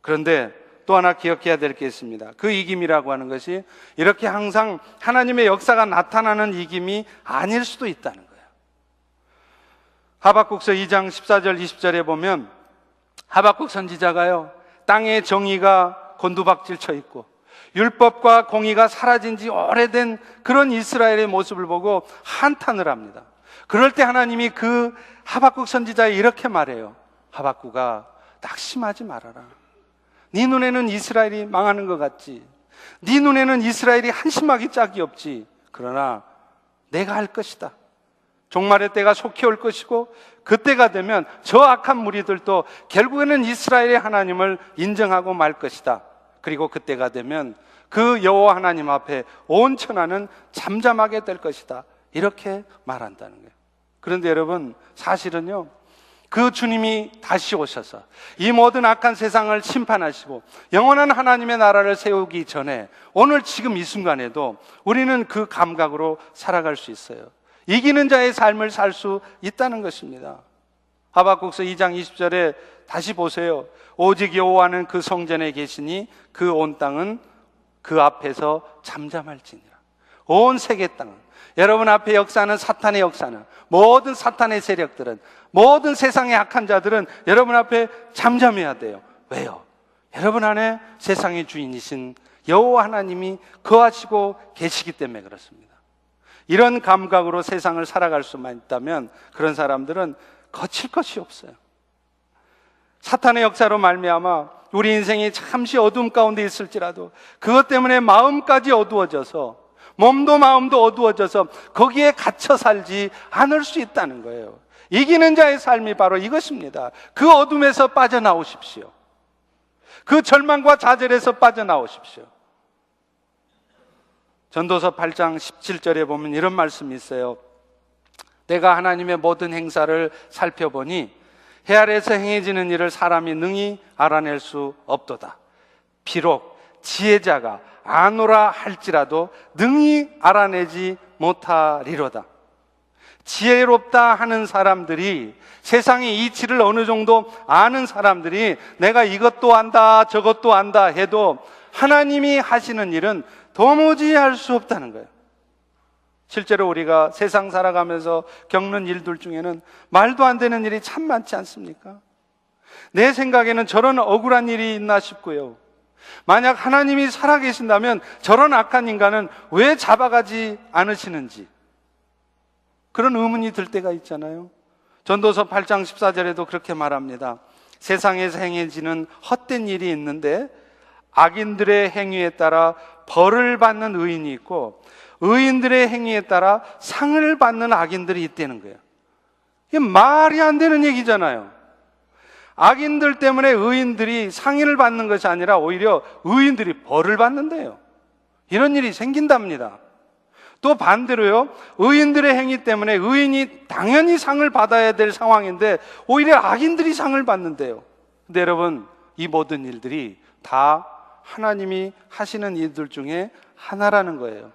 [SPEAKER 1] 그런데 또 하나 기억해야 될 게 있습니다. 그 이김이라고 하는 것이 이렇게 항상 하나님의 역사가 나타나는 이김이 아닐 수도 있다는 거예요. 하박국서 2장 14절 20절에 보면 하박국 선지자가요, 땅의 정의가 곤두박질 쳐 있고 율법과 공의가 사라진 지 오래된 그런 이스라엘의 모습을 보고 한탄을 합니다. 그럴 때 하나님이 그 하박국 선지자에 이렇게 말해요. 하박국아, 낙심하지 말아라. 네 눈에는 이스라엘이 망하는 것 같지. 네 눈에는 이스라엘이 한심하기 짝이 없지. 그러나 내가 할 것이다. 종말의 때가 속히 올 것이고 그때가 되면 저 악한 무리들도 결국에는 이스라엘의 하나님을 인정하고 말 것이다. 그리고 그때가 되면 그 여호와 하나님 앞에 온 천하는 잠잠하게 될 것이다. 이렇게 말한다는 거예요. 그런데 여러분, 사실은요, 그 주님이 다시 오셔서 이 모든 악한 세상을 심판하시고 영원한 하나님의 나라를 세우기 전에 오늘 지금 이 순간에도 우리는 그 감각으로 살아갈 수 있어요. 이기는 자의 삶을 살 수 있다는 것입니다. 하박국서 2장 20절에 다시 보세요. 오직 여호와는 그 성전에 계시니 그 온 땅은 그 앞에서 잠잠할지니라. 온 세계 땅은, 여러분 앞에 역사하는 사탄의 역사는, 모든 사탄의 세력들은, 모든 세상의 악한 자들은 여러분 앞에 잠잠해야 돼요. 왜요? 여러분 안에 세상의 주인이신 여호와 하나님이 거하시고 계시기 때문에 그렇습니다. 이런 감각으로 세상을 살아갈 수만 있다면 그런 사람들은 거칠 것이 없어요. 사탄의 역사로 말미암아 우리 인생이 잠시 어둠 가운데 있을지라도 그것 때문에 마음까지 어두워져서, 몸도 마음도 어두워져서 거기에 갇혀 살지 않을 수 있다는 거예요. 이기는 자의 삶이 바로 이것입니다. 그 어둠에서 빠져나오십시오. 그 절망과 좌절에서 빠져나오십시오. 전도서 8장 17절에 보면 이런 말씀이 있어요. 내가 하나님의 모든 행사를 살펴보니 해 아래에서 행해지는 일을 사람이 능히 알아낼 수 없도다. 비록 지혜자가 아노라 할지라도 능히 알아내지 못하리로다. 지혜롭다 하는 사람들이, 세상의 이치를 어느 정도 아는 사람들이 내가 이것도 안다 저것도 안다 해도 하나님이 하시는 일은 도무지 할 수 없다는 거예요. 실제로 우리가 세상 살아가면서 겪는 일들 중에는 말도 안 되는 일이 참 많지 않습니까? 내 생각에는 저런 억울한 일이 있나 싶고요. 만약 하나님이 살아계신다면 저런 악한 인간은 왜 잡아가지 않으시는지 그런 의문이 들 때가 있잖아요. 전도서 8장 14절에도 그렇게 말합니다. 세상에서 행해지는 헛된 일이 있는데 악인들의 행위에 따라 벌을 받는 의인이 있고 의인들의 행위에 따라 상을 받는 악인들이 있다는 거예요. 이게 말이 안 되는 얘기잖아요. 악인들 때문에 의인들이 상인을 받는 것이 아니라 오히려 의인들이 벌을 받는데요. 이런 일이 생긴답니다. 또 반대로요, 의인들의 행위 때문에 의인이 당연히 상을 받아야 될 상황인데 오히려 악인들이 상을 받는데요. 근데 여러분, 이 모든 일들이 다 하나님이 하시는 일들 중에 하나라는 거예요.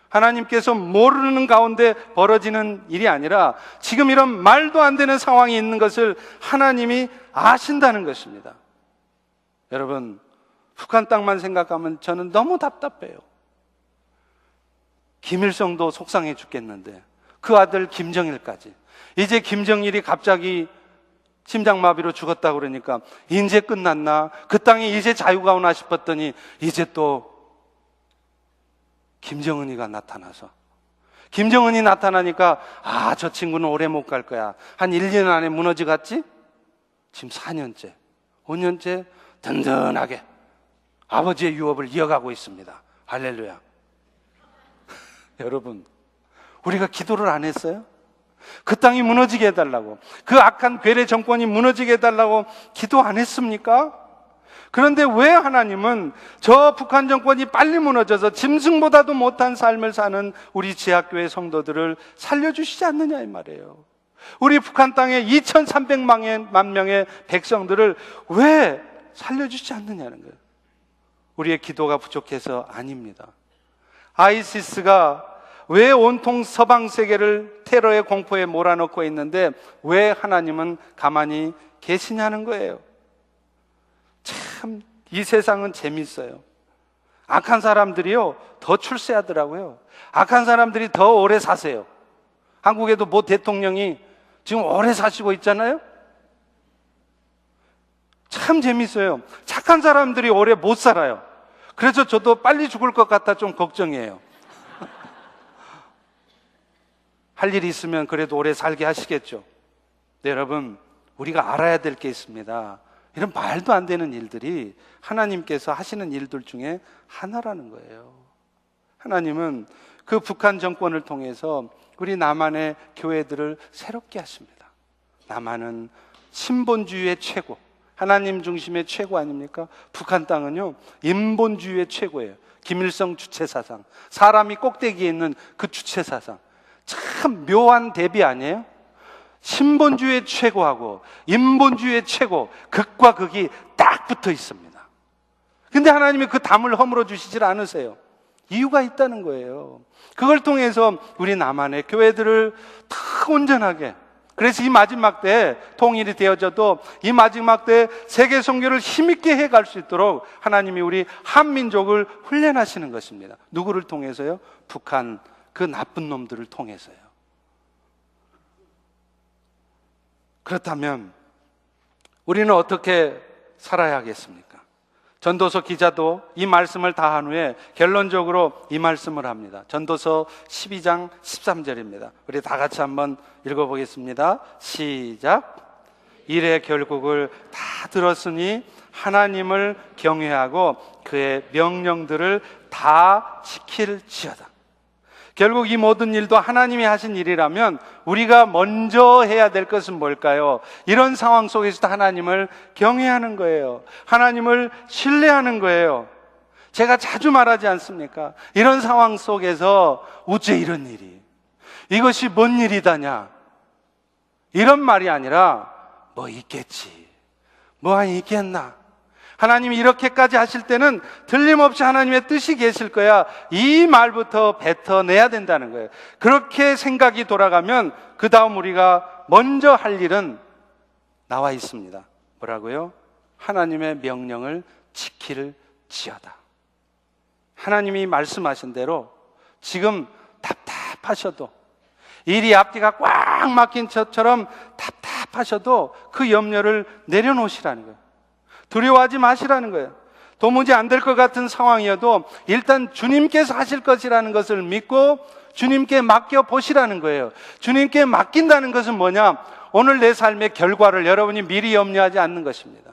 [SPEAKER 1] 하나님께서 모르는 가운데 벌어지는 일이 아니라 지금 이런 말도 안 되는 상황이 있는 것을 하나님이 아신다는 것입니다. 여러분, 북한 땅만 생각하면 저는 너무 답답해요. 김일성도 속상해 죽겠는데 그 아들 김정일까지, 이제 김정일이 갑자기 심장마비로 죽었다고 그러니까 이제 끝났나, 그 땅에 이제 자유가 오나 싶었더니 이제 또 김정은이가 나타나서 김정은이 나타나니까 저 친구는 오래 못 갈 거야. 한 1, 2년 안에 무너지 갔지? 지금 4년째, 5년째 든든하게 아버지의 유업을 이어가고 있습니다. 할렐루야. 여러분, 우리가 기도를 안 했어요? 그 땅이 무너지게 해달라고, 그 악한 괴뢰 정권이 무너지게 해달라고 기도 안 했습니까? 그런데 왜 하나님은 저 북한 정권이 빨리 무너져서 짐승보다도 못한 삶을 사는 우리 지하교회 성도들을 살려주시지 않느냐 이 말이에요. 우리 북한 땅에 2300만 명의 백성들을 왜 살려주지 않느냐는 거예요. 우리의 기도가 부족해서 아닙니다. 아이시스가 왜 온통 서방 세계를 테러의 공포에 몰아넣고 있는데 왜 하나님은 가만히 계시냐는 거예요. 참, 이 세상은 재밌어요. 악한 사람들이요, 더 출세하더라고요. 악한 사람들이 더 오래 사세요. 한국에도 모 대통령이 지금 오래 사시고 있잖아요. 참 재밌어요. 착한 사람들이 오래 못 살아요. 그래서 저도 빨리 죽을 것 같아 좀 걱정이에요. 할 일이 있으면 그래도 오래 살게 하시겠죠. 네, 여러분, 우리가 알아야 될 게 있습니다. 이런 말도 안 되는 일들이 하나님께서 하시는 일들 중에 하나라는 거예요. 하나님은 그 북한 정권을 통해서 우리 남한의 교회들을 새롭게 하십니다. 남한은 신본주의의 최고, 하나님 중심의 최고 아닙니까? 북한 땅은요, 인본주의의 최고예요. 김일성 주체사상, 사람이 꼭대기에 있는 그 주체사상, 참 묘한 대비 아니에요? 신본주의의 최고하고 인본주의의 최고, 극과 극이 딱 붙어 있습니다. 근데 하나님이 그 담을 허물어 주시질 않으세요. 이유가 있다는 거예요. 그걸 통해서 우리 남한의 교회들을 다 온전하게, 그래서 이 마지막 때 통일이 되어져도 이 마지막 때 세계 선교를 힘있게 해갈 수 있도록 하나님이 우리 한민족을 훈련하시는 것입니다. 누구를 통해서요? 북한 그 나쁜 놈들을 통해서요. 그렇다면 우리는 어떻게 살아야 하겠습니까? 전도서 기자도 이 말씀을 다 한 후에 결론적으로 이 말씀을 합니다. 전도서 12장 13절입니다. 우리 다 같이 한번 읽어보겠습니다. 시작. 일의 결국을 다 들었으니 하나님을 경외하고 그의 명령들을 다 지킬지어다. 결국 이 모든 일도 하나님이 하신 일이라면 우리가 먼저 해야 될 것은 뭘까요? 이런 상황 속에서도 하나님을 경외하는 거예요. 하나님을 신뢰하는 거예요. 제가 자주 말하지 않습니까? 이런 상황 속에서 어째 이런 일이, 이것이 뭔 일이다냐, 이런 말이 아니라 뭐 있겠지, 뭐 있겠나, 하나님이 이렇게까지 하실 때는 틀림없이 하나님의 뜻이 계실 거야, 이 말부터 뱉어내야 된다는 거예요. 그렇게 생각이 돌아가면 그 다음 우리가 먼저 할 일은 나와 있습니다. 뭐라고요? 하나님의 명령을 지킬지어다. 하나님이 말씀하신 대로 지금 답답하셔도, 일이 앞뒤가 꽉 막힌 것처럼 답답하셔도 그 염려를 내려놓으시라는 거예요. 두려워하지 마시라는 거예요. 도무지 안 될 것 같은 상황이어도 일단 주님께서 하실 것이라는 것을 믿고 주님께 맡겨보시라는 거예요. 주님께 맡긴다는 것은 뭐냐? 오늘 내 삶의 결과를 여러분이 미리 염려하지 않는 것입니다.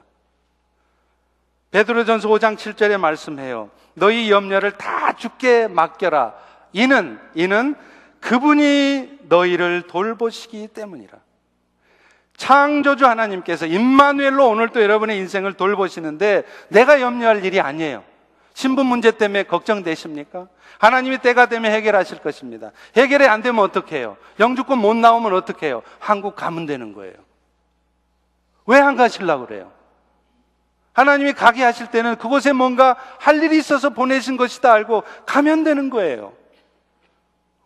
[SPEAKER 1] 베드로전서 5장 7절에 말씀해요. 너희 염려를 다 주께 맡겨라. 이는 그분이 너희를 돌보시기 때문이라. 창조주 하나님께서 임마누엘로 오늘 또 여러분의 인생을 돌보시는데 내가 염려할 일이 아니에요. 신분 문제 때문에 걱정되십니까? 하나님이 때가 되면 해결하실 것입니다. 해결이 안 되면 어떻게 해요? 영주권 못 나오면 어떻게 해요? 한국 가면 되는 거예요. 왜 안 가시려고 그래요? 하나님이 가게 하실 때는 그곳에 뭔가 할 일이 있어서 보내신 것이다 알고 가면 되는 거예요.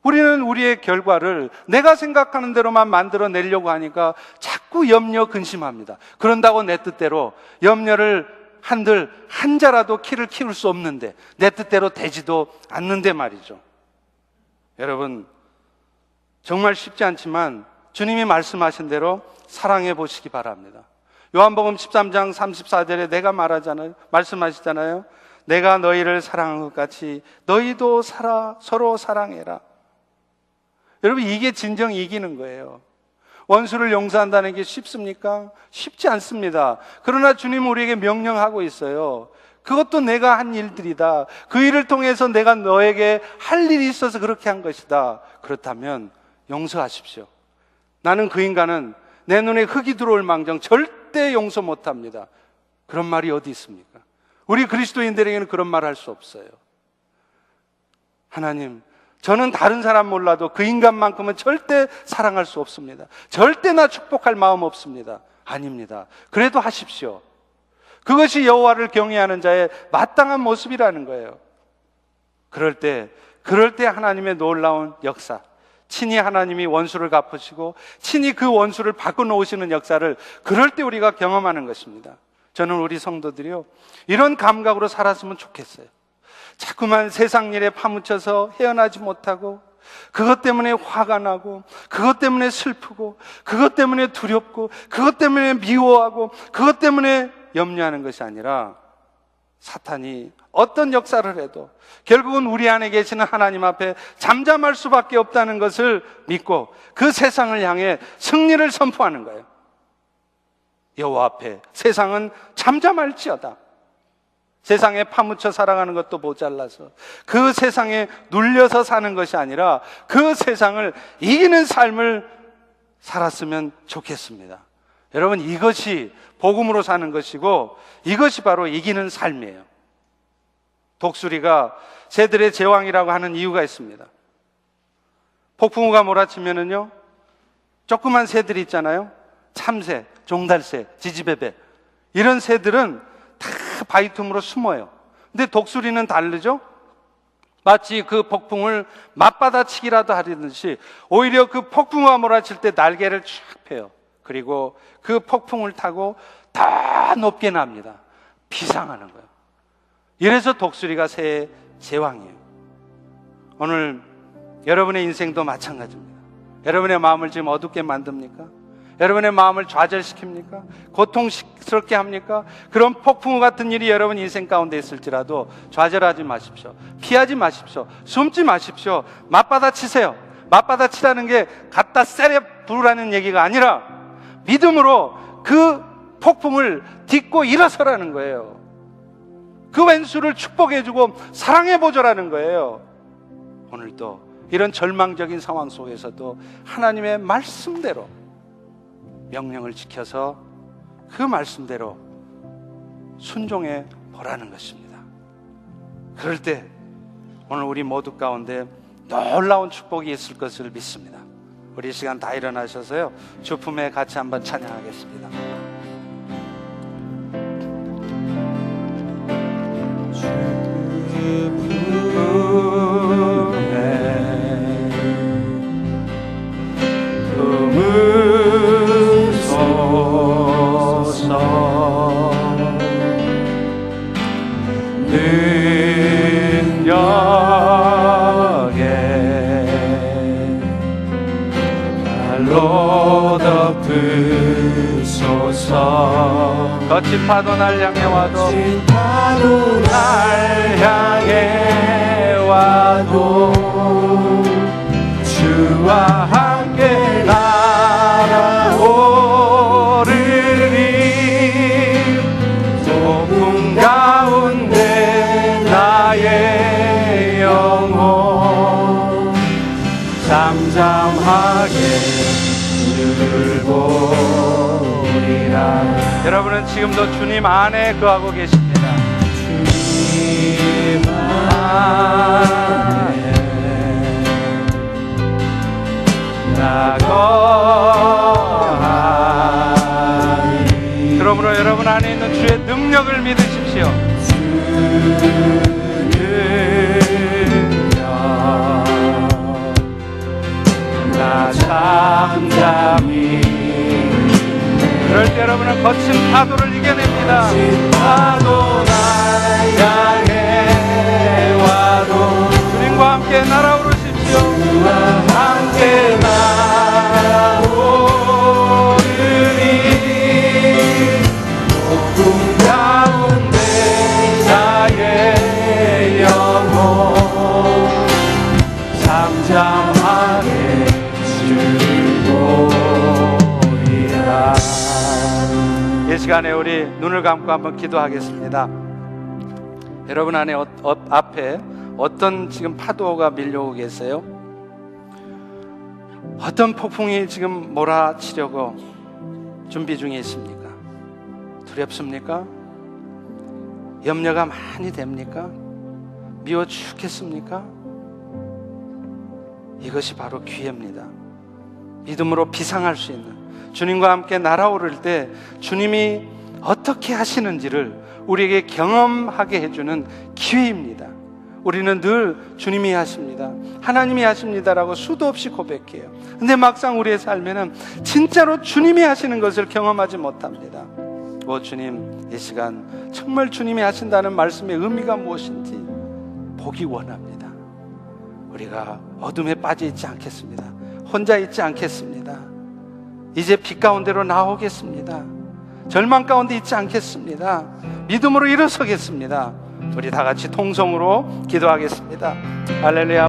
[SPEAKER 1] 우리는 우리의 결과를 내가 생각하는 대로만 만들어내려고 하니까 자꾸 염려 근심합니다. 그런다고 내 뜻대로 염려를 한들 한자라도 키를 키울 수 없는데 내 뜻대로 되지도 않는데 말이죠. 여러분, 정말 쉽지 않지만 주님이 말씀하신 대로 사랑해 보시기 바랍니다. 요한복음 13장 34절에 내가 말씀하시잖아요. 내가 너희를 사랑한 것 같이 너희도 서로 사랑해라. 여러분, 이게 진정 이기는 거예요. 원수를 용서한다는 게 쉽습니까? 쉽지 않습니다. 그러나 주님 우리에게 명령하고 있어요. 그것도 내가 한 일들이다. 그 일을 통해서 내가 너에게 할 일이 있어서 그렇게 한 것이다. 그렇다면 용서하십시오. 나는 그 인간은 내 눈에 흙이 들어올 망정 절대 용서 못합니다. 그런 말이 어디 있습니까? 우리 그리스도인들에게는 그런 말 할 수 없어요. 하나님, 저는 다른 사람 몰라도 그 인간만큼은 절대 사랑할 수 없습니다. 절대나 축복할 마음 없습니다. 아닙니다. 그래도 하십시오. 그것이 여호와를 경외하는 자의 마땅한 모습이라는 거예요. 그럴 때 하나님의 놀라운 역사, 친히 하나님이 원수를 갚으시고 친히 그 원수를 바꿔놓으시는 역사를 그럴 때 우리가 경험하는 것입니다. 저는 우리 성도들이요, 이런 감각으로 살았으면 좋겠어요. 자꾸만 세상 일에 파묻혀서 헤어나지 못하고, 그것 때문에 화가 나고, 그것 때문에 슬프고, 그것 때문에 두렵고, 그것 때문에 미워하고, 그것 때문에 염려하는 것이 아니라 사탄이 어떤 역사를 해도 결국은 우리 안에 계시는 하나님 앞에 잠잠할 수밖에 없다는 것을 믿고 그 세상을 향해 승리를 선포하는 거예요. 여호와 앞에 세상은 잠잠할지어다. 세상에 파묻혀 살아가는 것도 모자라서 그 세상에 눌려서 사는 것이 아니라 그 세상을 이기는 삶을 살았으면 좋겠습니다. 여러분, 이것이 복음으로 사는 것이고 이것이 바로 이기는 삶이에요. 독수리가 새들의 제왕이라고 하는 이유가 있습니다. 폭풍우가 몰아치면은요, 조그만 새들이 있잖아요. 참새, 종달새, 지지배배, 이런 새들은 다 바위 틈으로 숨어요. 근데 독수리는 다르죠? 마치 그 폭풍을 맞받아치기라도 하려듯이 오히려 그 폭풍우가 몰아칠 때 날개를 쫙 펴요. 그리고 그 폭풍을 타고 더 높게 납니다. 비상하는 거예요. 이래서 독수리가 새의 제왕이에요. 오늘 여러분의 인생도 마찬가지입니다. 여러분의 마음을 지금 어둡게 만듭니까? 여러분의 마음을 좌절시킵니까? 고통스럽게 합니까? 그런 폭풍우 같은 일이 여러분 인생 가운데 있을지라도 좌절하지 마십시오. 피하지 마십시오. 숨지 마십시오. 맞받아치세요. 맞받아치라는 게 갖다 세려 부르라는 얘기가 아니라 믿음으로 그 폭풍을 딛고 일어서라는 거예요. 그 왼수를 축복해주고 사랑해보자라는 거예요. 오늘도 이런 절망적인 상황 속에서도 하나님의 말씀대로 명령을 지켜서 그 말씀대로 순종해 보라는 것입니다. 그럴 때 오늘 우리 모두 가운데 놀라운 축복이 있을 것을 믿습니다. 우리 이 시간 다 일어나셔서요, 주품에 같이 한번 찬양하겠습니다. 거친 파도 날 향해 와도, 거친 파도 날 향해 와도 주와 함께 날아오르리. 폭풍 가운데 나의 영혼 잠잠하게 주를 보리라. 여러분은 지금도 주님 안에 거하고 계십니다. 주님 안에 나 거하니. 그러므로 여러분 안에 있는 주의 능력을 믿으십시오. 나 잠잠히. 그럴 때 여러분은 거친 파도를 이겨냅니다. 거친 파도 날 향해 와도 주님과 함께 날아오르십시오. 주와 함께 날아오르리. 폭풍 가운데 나의 영혼 잠잠하게 시간에 우리 눈을 감고 한번 기도하겠습니다. 여러분 안에 앞에 어떤 지금 파도가 밀려오고 계세요? 어떤 폭풍이 지금 몰아치려고 준비 중에 있습니까? 두렵습니까? 염려가 많이 됩니까? 미워 죽겠습니까? 이것이 바로 기회입니다. 믿음으로 비상할 수 있는, 주님과 함께 날아오를 때 주님이 어떻게 하시는지를 우리에게 경험하게 해주는 기회입니다. 우리는 늘 주님이 하십니다, 하나님이 하십니다라고 수도 없이 고백해요. 근데 막상 우리의 삶에는 진짜로 주님이 하시는 것을 경험하지 못합니다. 주님, 이 시간 정말 주님이 하신다는 말씀의 의미가 무엇인지 보기 원합니다. 우리가 어둠에 빠져 있지 않겠습니다. 혼자 있지 않겠습니다. 이제 빛 가운데로 나오겠습니다. 절망 가운데 있지 않겠습니다. 믿음으로 일어서겠습니다. 우리 다 같이 통성으로 기도하겠습니다. 할렐루야.